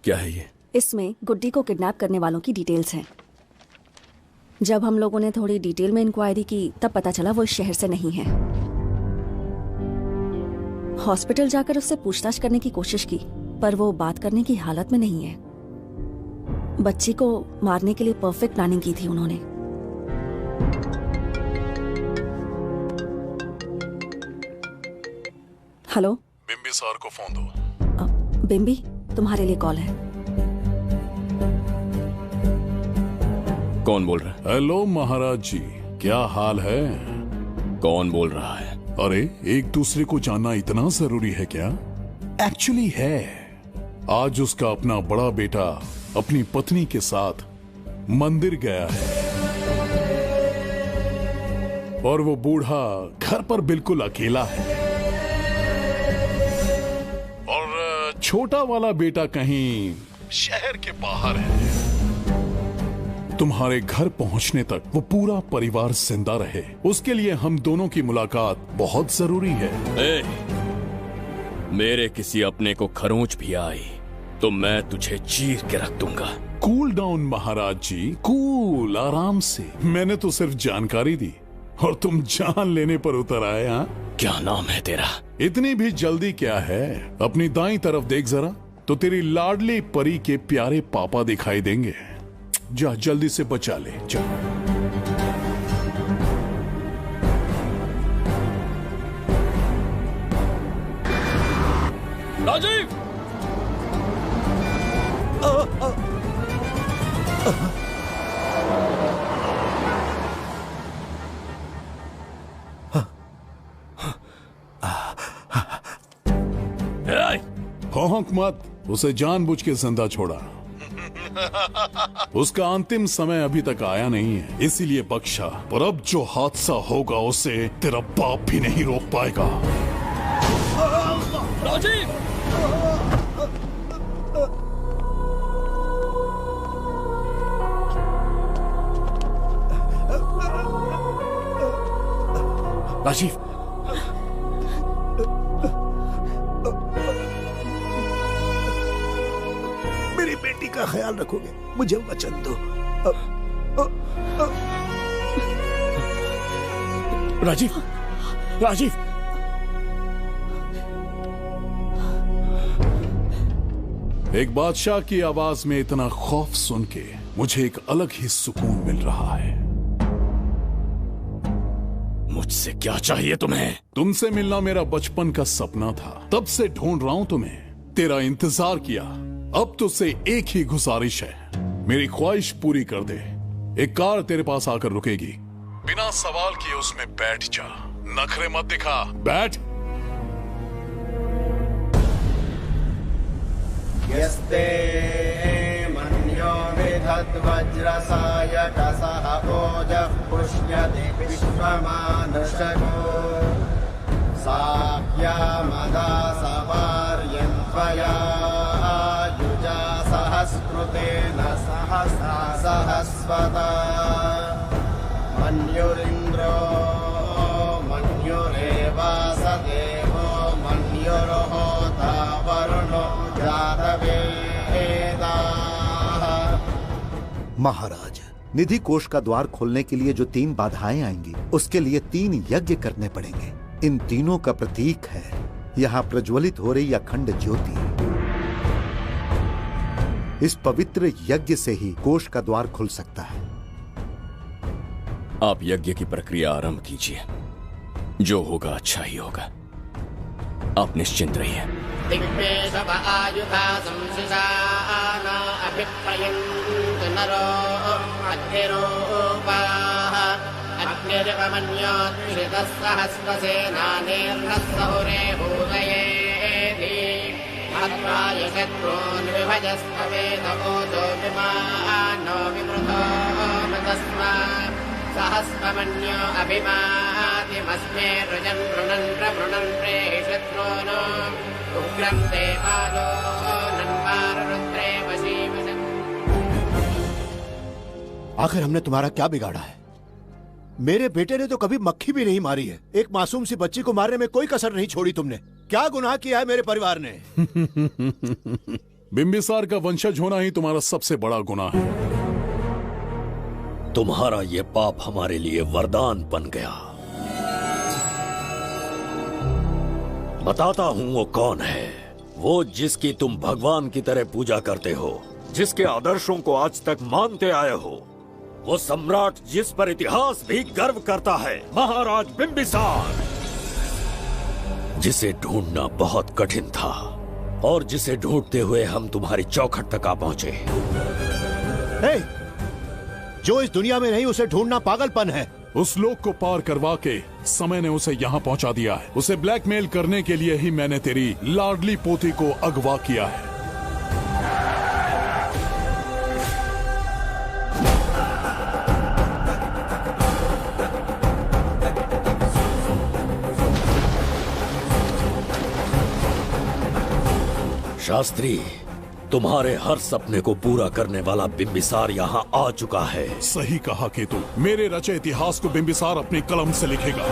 क्या है ये? इसमें गुड्डी को किडनैप करने वालों की डिटेल्स हैं। जब हम लोगों ने थोड़ी डिटेल में इंक्वायरी की तब पता चला वो इस शहर से नहीं है। हॉस्पिटल जाकर उससे पूछताछ करने की कोशिश की पर वो बात करने की हालत में नहीं है। बच्ची को मारने के लिए परफेक्ट प्लानिंग की थी उन्होंने। हेलो, बिंबिसार को फोन दो। बिंबी, तुम्हारे लिए कॉल है। कौन बोल रहा है? हेलो महाराज जी, क्या हाल है? कौन बोल रहा है? अरे, एक दूसरे को जानना इतना जरूरी है क्या? एक्चुअली है। आज उसका अपना बड़ा बेटा अपनी पत्नी के साथ मंदिर गया है और वो बूढ़ा घर पर बिल्कुल अकेला है और छोटा वाला बेटा कहीं शहर के बाहर है। तुम्हारे घर पहुंचने तक वो पूरा परिवार जिंदा रहे, उसके लिए हम दोनों की मुलाकात बहुत जरूरी है। मेरे किसी अपने को खरोंच भी आई तो मैं तुझे चीर के रख दूंगा। कूल डाउन महाराज जी, कूल, आराम से। मैंने तो सिर्फ जानकारी दी और तुम जान लेने पर उतर आए। हाँ, क्या नाम है तेरा? इतनी भी जल्दी क्या है? अपनी दाईं तरफ देख जरा, तो तेरी लाडली परी के प्यारे पापा दिखाई देंगे। जा जल्दी से बचा ले, जा। राजीव! भौंक मत, उसे जानबूझ के जिंदा छोड़ा। उसका अंतिम समय अभी तक आया नहीं है, इसीलिए बख्शा। पर अब जो हादसा होगा उसे तेरा बाप भी नहीं रोक पाएगा। राजीव! राजीव! मेरी बेटी का ख्याल रखोगे? मुझे वचन दो। राजीव! राजीव! एक बादशाह की आवाज में इतना खौफ सुन के मुझे एक अलग ही सुकून मिल रहा है। मुझसे क्या चाहिए तुम्हें? तुमसे मिलना मेरा बचपन का सपना था, तब से ढूंढ रहा हूं तुम्हें। तेरा इंतजार किया, अब तुझसे एक ही गुजारिश है, मेरी ख्वाहिश पूरी कर दे। एक कार तेरे पास आकर रुकेगी, बिना सवाल किए उसमें बैठ जा। नखरे मत दिखा, बैठ। यस्ते मन्यो विधद्वज्रसायकसः ओजः पुष्यति विश्वमानुषगो साह्यामदा सवार्यन्त्वया युजा सहस्कृतेन सहसा सहस्वता मन्युरिन्द्रो मन्युरेवास देवो मन्युर्होता वरुणो महाराज, निधि कोष का द्वार खोलने के लिए जो 3 बाधाएं आएंगी, उसके लिए 3 यज्ञ करने पड़ेंगे। इन तीनों का प्रतीक है यहाँ प्रज्वलित हो रही अखंड ज्योति। इस पवित्र यज्ञ से ही कोष का द्वार खुल सकता है। आप यज्ञ की प्रक्रिया आरंभ कीजिए, जो होगा अच्छा ही होगा। आप निश्चिंत रहिए। दिग्वेशवायुधा अभिप्रयन्तु नरो अग्निरूपाः अग्निर्वमन्योत्क्षितस्सहस्रसेनानेर्नः भूतयेति हत्वाय शत्रून् विभजस्तवेदभूतो विमानो विमृतो तस्मात् सहस्रमन्यो अभिमातिमस्मे रुजन् रुणन् प्रवृणन् प्रेषत्रोनो उग्रं देवालो नन्वारुद्रे वशीवशन्। आखिर हमने तुम्हारा क्या बिगाड़ा है? मेरे बेटे ने तो कभी मक्खी भी नहीं मारी है। एक मासूम सी बच्ची को मारने में कोई कसर नहीं छोड़ी तुमने। क्या गुनाह किया है मेरे परिवार ने? बिंबिसार का वंशज होना ही तुम्हारा सबसे बड़ा गुनाह है। तुम्हारा ये पाप हमारे लिए वरदान बन गया। बताता हूं वो कौन है। वो जिसकी तुम भगवान की तरह पूजा करते हो, जिसके आदर्शों को आज तक मानते आए हो, वो सम्राट जिस पर इतिहास भी गर्व करता है, महाराज बिंबिसार, जिसे ढूंढना बहुत कठिन था और जिसे ढूंढते हुए हम तुम्हारी चौखट तक आ पहुंचे। जो इस दुनिया में नहीं उसे ढूंढना पागलपन है। उस लोक को पार करवा के समय ने उसे यहाँ पहुँचा दिया है। उसे ब्लैकमेल करने के लिए ही मैंने तेरी लाडली पोती को अगवा किया है। शास्त्री, तुम्हारे हर सपने को पूरा करने वाला बिंबिसार यहाँ आ चुका है। सही कहा केतु, मेरे रचे इतिहास को बिंबिसार अपनी कलम से लिखेगा।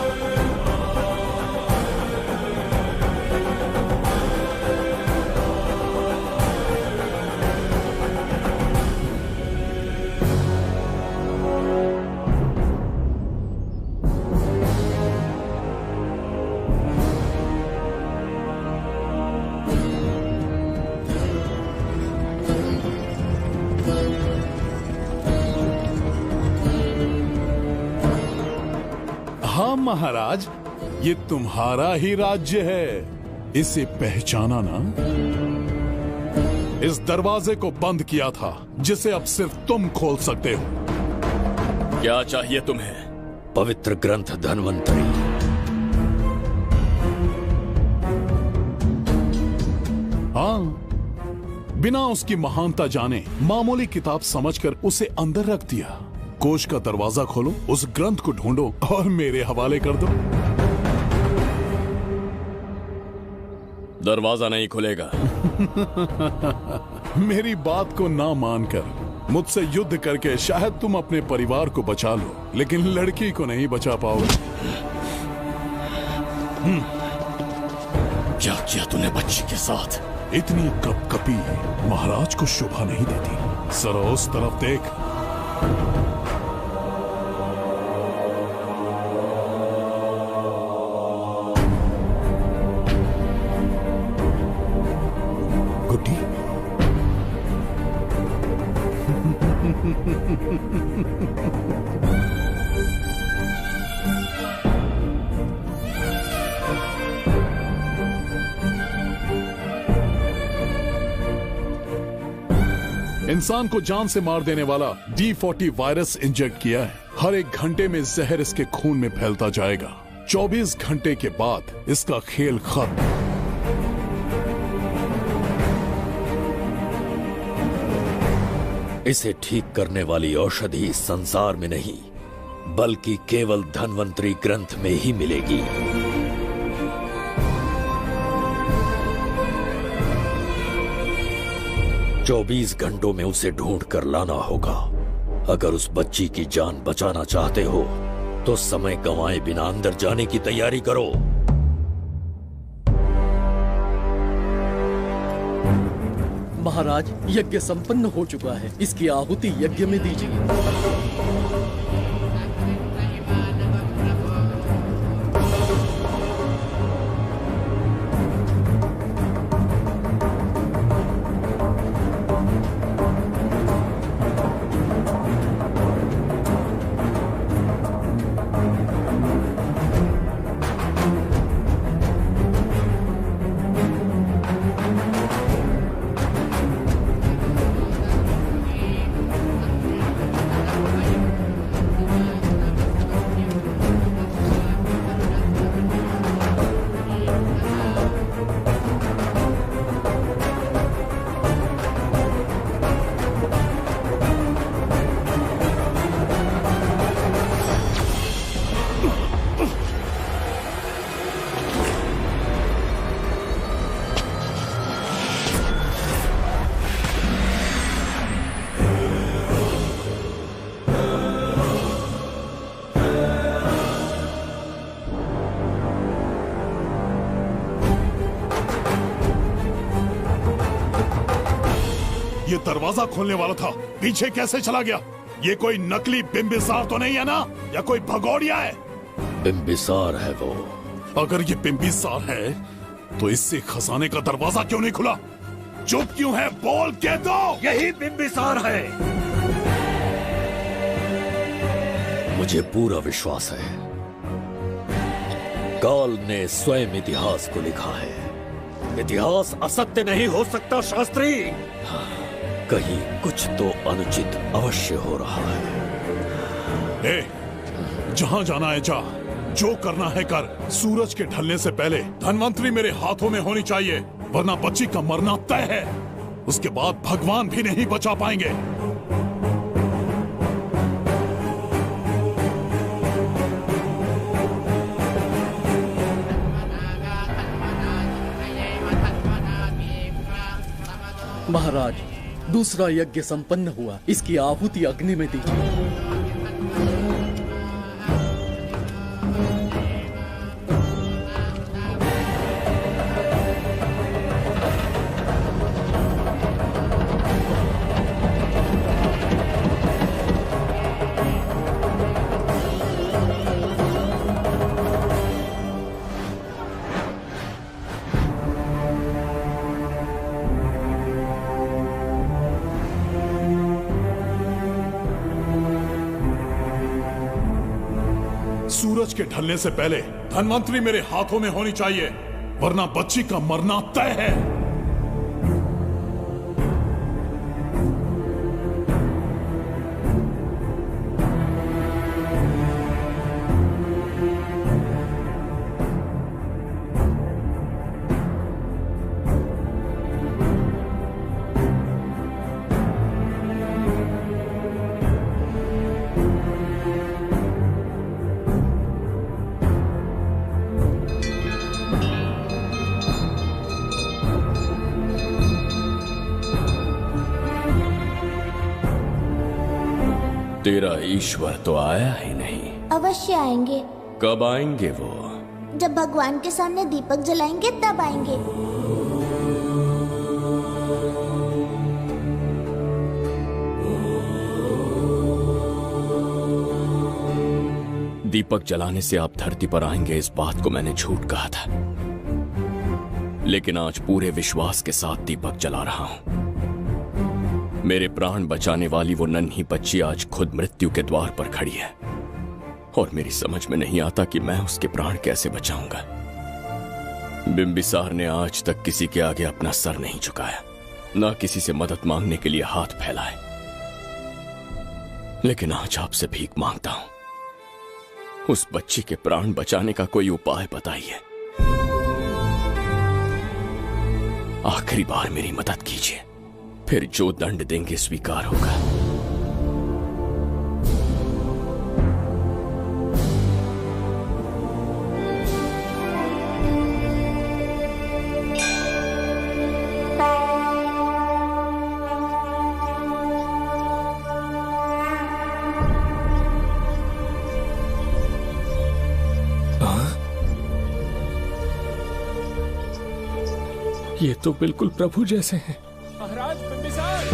महाराज, ये तुम्हारा ही राज्य है, इसे पहचाना ना? इस दरवाजे को बंद किया था जिसे अब सिर्फ तुम खोल सकते हो। क्या चाहिए तुम्हें? पवित्र ग्रंथ धन्वंतरी। हाँ, बिना उसकी महानता जाने मामूली किताब समझकर उसे अंदर रख दिया। कोष का दरवाजा खोलो, उस ग्रंथ को ढूंढो और मेरे हवाले कर दो। दरवाजा नहीं खुलेगा। मेरी बात को ना मानकर मुझसे युद्ध करके शायद तुम अपने परिवार को बचा लो, लेकिन लड़की को नहीं बचा पाओगे। क्या किया तूने बच्ची के साथ? इतनी कपकपी महाराज को शोभा नहीं देती। जरा उस तरफ देख। गुड्डी, इंसान को जान से मार देने वाला D40 वायरस इंजेक्ट किया है। हर एक घंटे में जहर इसके खून में फैलता जाएगा। 24 घंटे के बाद इसका खेल खत्म। इसे ठीक करने वाली औषधि इस संसार में नहीं, बल्कि केवल धन्वंतरी ग्रंथ में ही मिलेगी। चौबीस घंटों में उसे ढूंढ कर लाना होगा। अगर उस बच्ची की जान बचाना चाहते हो तो समय गंवाए बिना अंदर जाने की तैयारी करो। महाराज, यज्ञ संपन्न हो चुका है। इसकी आहुति यज्ञ में दीजिए। ये दरवाजा खोलने वाला था, पीछे कैसे चला गया? ये कोई नकली बिंबिसार तो नहीं है ना, या कोई भगोड़िया है? बिंबिसार है वो। अगर ये बिंबिसार है तो इससे खजाने का दरवाजा क्यों नहीं खुला? चुप क्यों है? बोल के दो। यही बिंबिसार है। मुझे पूरा विश्वास है, काल ने स्वयं इतिहास को लिखा है। इतिहास असत्य नहीं हो सकता शास्त्री। कहीं कुछ तो अनुचित अवश्य हो रहा है। जहां जाना है जा, जो करना है कर। सूरज के ढलने से पहले धन्वंतरी मेरे हाथों में होनी चाहिए, वरना बच्ची का मरना तय है। उसके बाद भगवान भी नहीं बचा पाएंगे। महाराज, दूसरा यज्ञ संपन्न हुआ। इसकी आहुति अग्नि में दीजिए। सूरज के ढलने से पहले धनवंतरी मेरे हाथों में होनी चाहिए, वरना बच्ची का मरना तय है। तेरा ईश्वर तो आया ही नहीं। अवश्य आएंगे। कब आएंगे वो? जब भगवान के सामने दीपक जलाएंगे तब आएंगे। दीपक जलाने से आप धरती पर आएंगे, इस बात को मैंने झूठ कहा था, लेकिन आज पूरे विश्वास के साथ दीपक जला रहा हूं। मेरे प्राण बचाने वाली वो नन्ही बच्ची आज खुद मृत्यु के द्वार पर खड़ी है और मेरी समझ में नहीं आता कि मैं उसके प्राण कैसे बचाऊंगा। बिंबिसार ने आज तक किसी के आगे अपना सर नहीं झुकाया, ना किसी से मदद मांगने के लिए हाथ फैलाए, लेकिन आज आपसे भीख मांगता हूं, उस बच्ची के प्राण बचाने का कोई उपाय बताइए। आखिरी बार मेरी मदद कीजिए, फिर जो दंड देंगे स्वीकार होगा। ये तो बिल्कुल प्रभु जैसे हैं। महाराज बिंबिसार!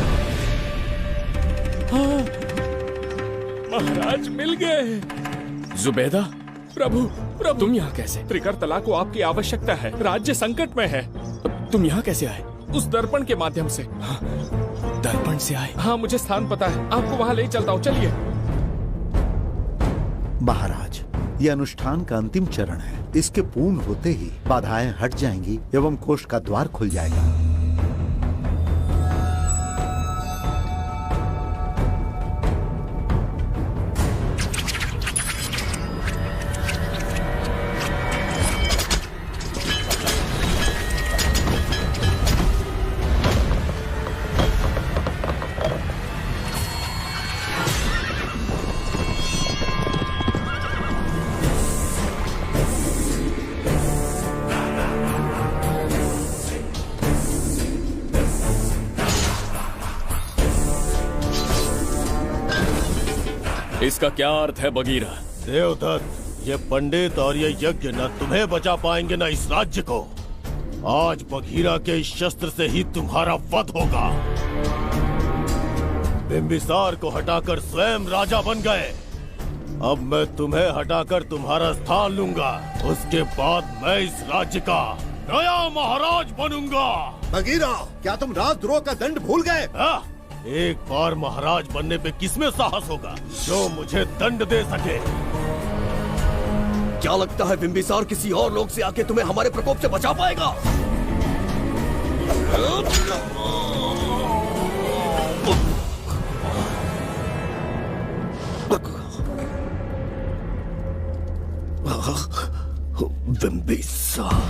हाँ, महाराज मिल गए। जुबैदा, प्रभु तुम यहाँ कैसे? त्रिकरतला को आपकी आवश्यकता है, राज्य संकट में है। तुम यहाँ कैसे आए? उस दर्पण के माध्यम से। हाँ, दर्पण से आए? हाँ, मुझे स्थान पता है, आपको वहाँ ले चलता हूँ, चलिए। महाराज, ये अनुष्ठान का अंतिम चरण है। इसके पूर्ण होते ही बाधाएं हट जाएंगी एवं कोष का द्वार खुल जाएगा। इसका क्या अर्थ है बगीरा? देवदत्त, ये पंडित और ये यज्ञ न तुम्हें बचा पाएंगे न इस राज्य को। आज बगीरा के इस शस्त्र से ही तुम्हारा वध होगा। बिंबिसार को हटाकर स्वयं राजा बन गए, अब मैं तुम्हें हटाकर तुम्हारा स्थान लूंगा। उसके बाद मैं इस राज्य का नया महाराज बनूंगा। बगीरा, क्या तुम राजद्रोह का दंड भूल गए? एक बार महाराज बनने पे किसमें साहस होगा जो मुझे दंड दे सके? क्या लगता है बिंबिसार किसी और लोग से आके तुम्हें हमारे प्रकोप से बचा पाएगा? बिंबिसार,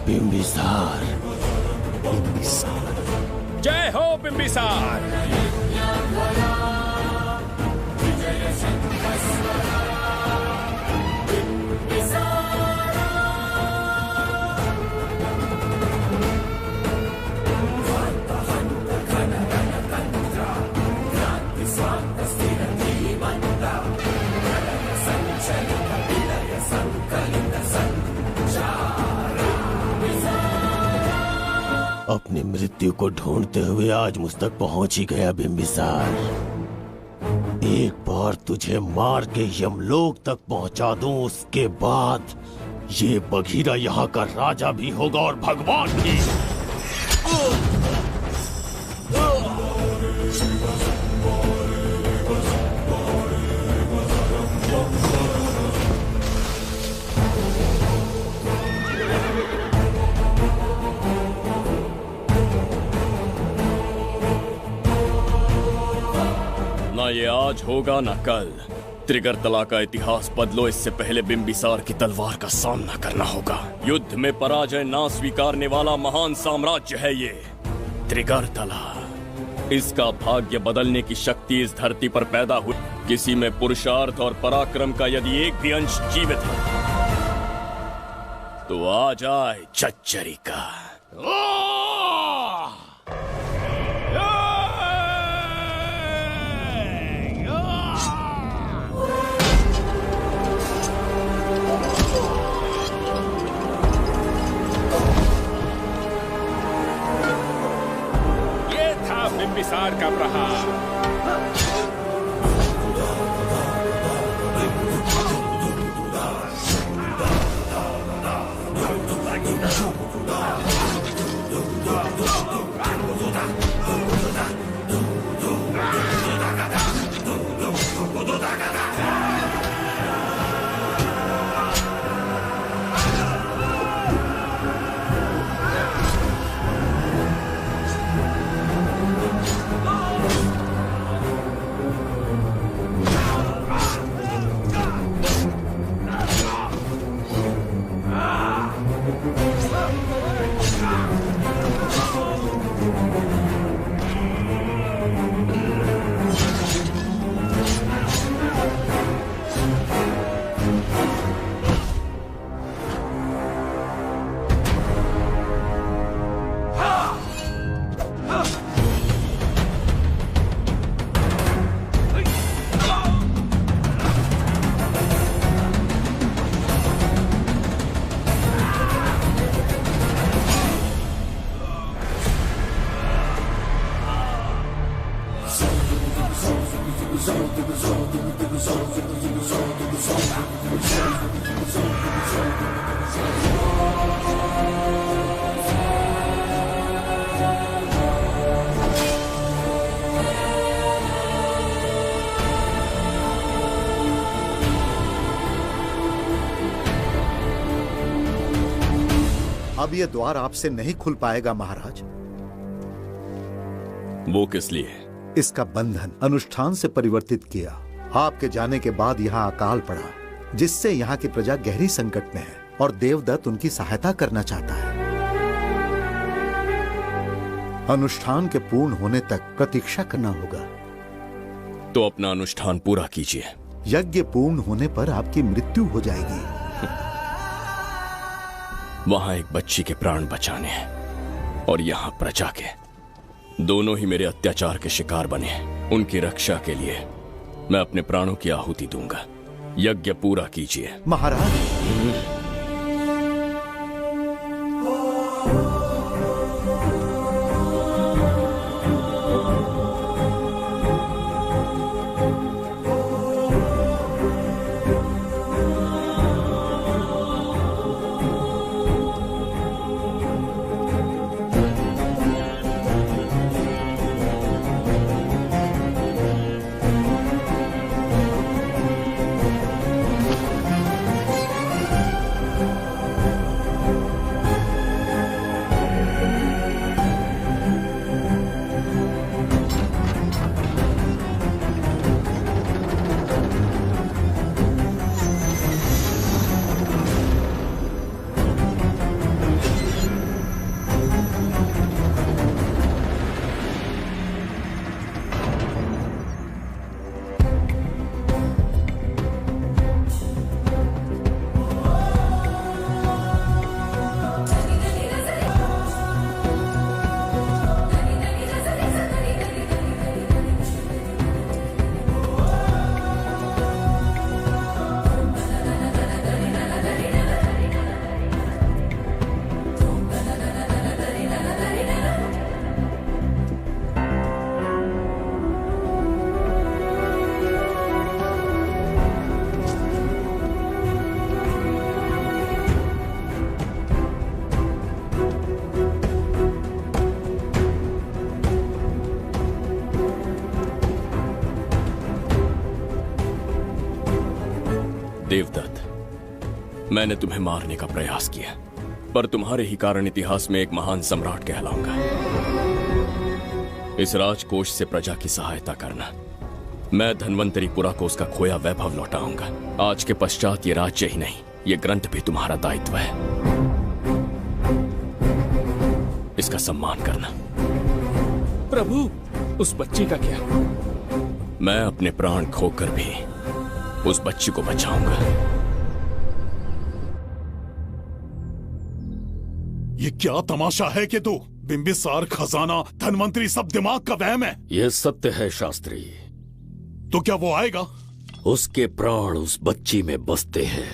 बिंबिसार, बिंबिसार। जय हो बिंबिसार। अपनी मृत्यु को ढूंढते हुए आज मुझ तक पहुंच ही गया बिंबिसार। एक बार तुझे मार के यमलोक तक पहुंचा दूं, उसके बाद ये बघीरा यहाँ का राजा भी होगा और भगवान भी। ना ये आज होगा ना कल। त्रिगर्तला का इतिहास बदलो, इससे पहले बिंबिसार की तलवार का सामना करना होगा। युद्ध में पराजय ना स्वीकारने वाला महान साम्राज्य है ये त्रिगर्तला। इसका भाग्य बदलने की शक्ति इस धरती पर पैदा हुई। किसी में पुरुषार्थ और पराक्रम का यदि एक भी अंश जीवित है तो आ जाए चच्चरी का। बिंबिसार का प्रहार। अब ये द्वार आपसे नहीं खुल पाएगा महाराज। वो किस लिए? इसका बंधन अनुष्ठान से परिवर्तित किया। आपके जाने के बाद यहाँ अकाल पड़ा, जिससे यहाँ की प्रजा गहरी संकट में है और देवदत्त उनकी सहायता करना चाहता है। अनुष्ठान के पूर्ण होने तक प्रतीक्षा करना होगा। तो अपना अनुष्ठान पूरा कीजिए। यज्ञ पूर्ण होने पर आपकी मृत्यु हो जाएगी। वहां एक बच्ची के प्राण बचाने हैं और यहाँ प्रजा के। दोनों ही मेरे अत्याचार के शिकार बने। उनकी रक्षा के लिए मैं अपने प्राणों की आहुति दूंगा। यज्ञ पूरा कीजिए महाराज। देवदत्त, मैंने तुम्हें मारने का प्रयास किया, पर तुम्हारे ही कारण इतिहास में एक महान सम्राट कहलाऊंगा। इस राजकोष से प्रजा की सहायता करना। मैं धन्वंतरीपुरा को उसका खोया वैभव लौटाऊंगा। आज के पश्चात ये राज्य ही नहीं, ये ग्रंथ भी तुम्हारा दायित्व है। इसका सम्मान करना। प्रभु, उस बच्ची का क्या? मैं अपने प्राण खोकर भी उस बच्ची को बचाऊंगा। ये क्या तमाशा है कि तू बिंबिसार, खजाना, धनवंतरी सब दिमाग का वहम है? यह सत्य है शास्त्री। तो क्या वो आएगा? उसके प्राण उस बच्ची में बसते हैं,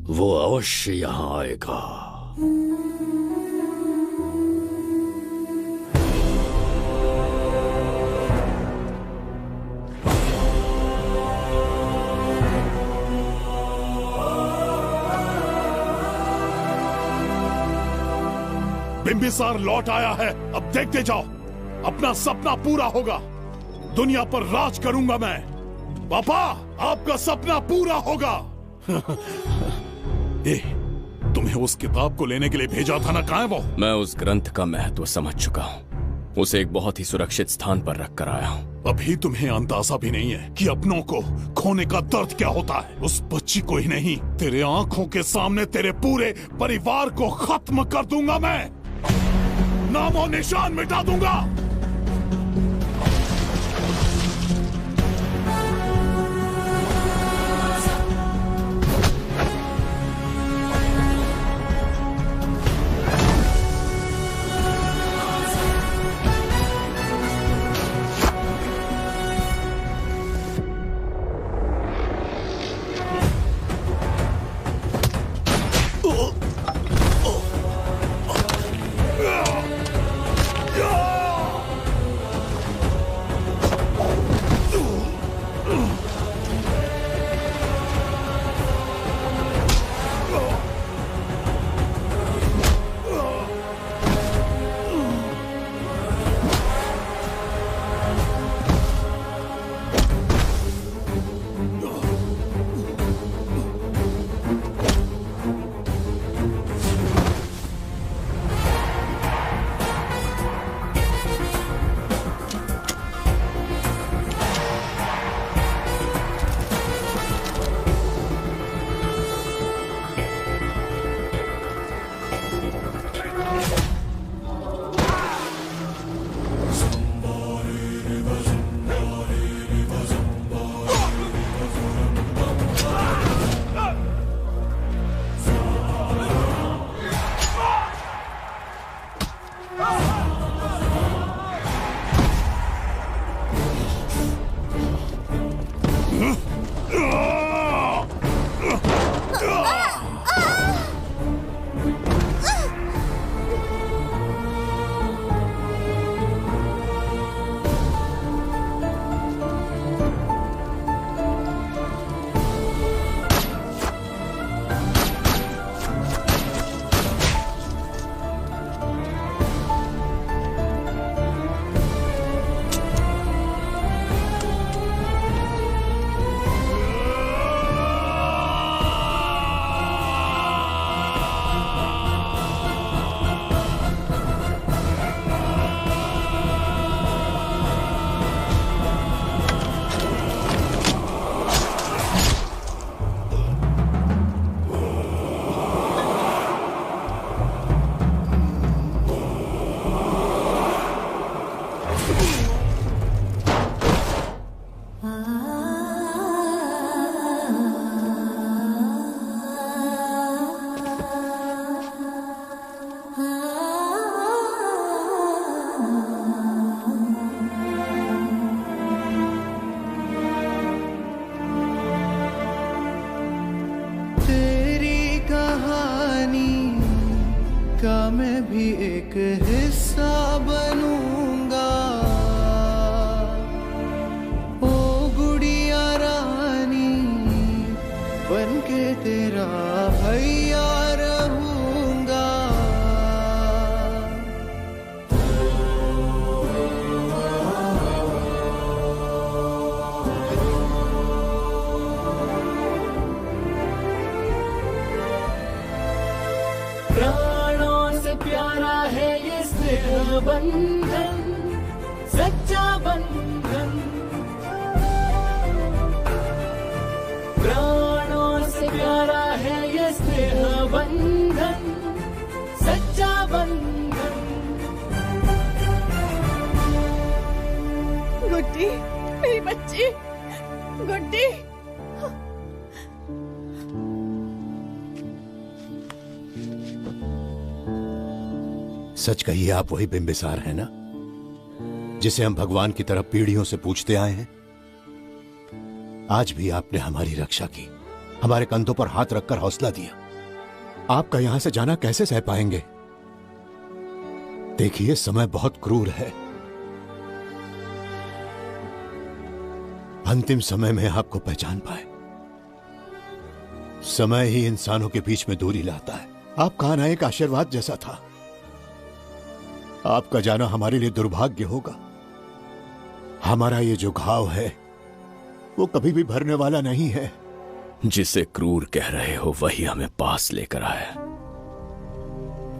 वो अवश्य यहाँ आएगा। बिंबिसार लौट आया है, अब देखते जाओ, अपना सपना पूरा होगा। दुनिया पर राज करूंगा मैं। पापा, आपका सपना पूरा होगा। तुम्हें उस किताब को लेने के लिए भेजा था ना, कहाँ है वो? मैं उस ग्रंथ का महत्व समझ चुका हूँ। उसे एक बहुत ही सुरक्षित स्थान पर रख कर आया हूँ। अभी तुम्हें अंदाजा भी नहीं है कि अपनों को खोने का दर्द क्या होता है। उस बच्ची को ही नहीं, तेरे आंखों के सामने तेरे पूरे परिवार को खत्म कर दूंगा मैं। नामो निशान मिटा दूंगा। मैं भी एक हिस्सा बनूंगा। ओ गुड़िया रानी बनके तेरा भैया रहूंगा। स्नेह बंधन, सच्चा बंधन, प्राणों से प्यारा है ये स्नेह बंधन, सच्चा बंधन। गुड्डी, मेरी बच्ची, गुड्डी। सच कहिए, आप वही बिंबिसार हैं ना, जिसे हम भगवान की तरफ पीढ़ियों से पूछते आए हैं? आज भी आपने हमारी रक्षा की, हमारे कंधों पर हाथ रखकर हौसला दिया। आपका यहां से जाना कैसे सह पाएंगे? देखिए, समय बहुत क्रूर है। अंतिम समय में आपको पहचान पाए। समय ही इंसानों के बीच में दूरी लाता है। आपका आना एक आशीर्वाद जैसा था। आपका जाना हमारे लिए दुर्भाग्य होगा। हमारा ये जो घाव है वो कभी भी भरने वाला नहीं है। जिसे क्रूर कह रहे हो वही हमें पास लेकर आया।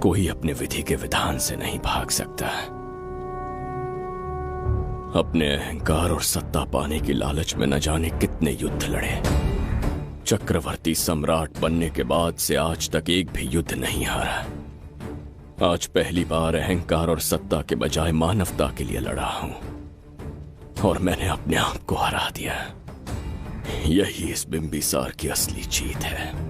कोई अपने विधि के विधान से नहीं भाग सकता। अपने अहंकार और सत्ता पाने की लालच में न जाने कितने युद्ध लड़े। चक्रवर्ती सम्राट बनने के बाद से आज तक एक भी युद्ध नहीं हारा। आज पहली बार अहंकार और सत्ता के बजाय मानवता के लिए लड़ा हूं, और मैंने अपने आप को हरा दिया। यही इस बिंबिसार की असली जीत है।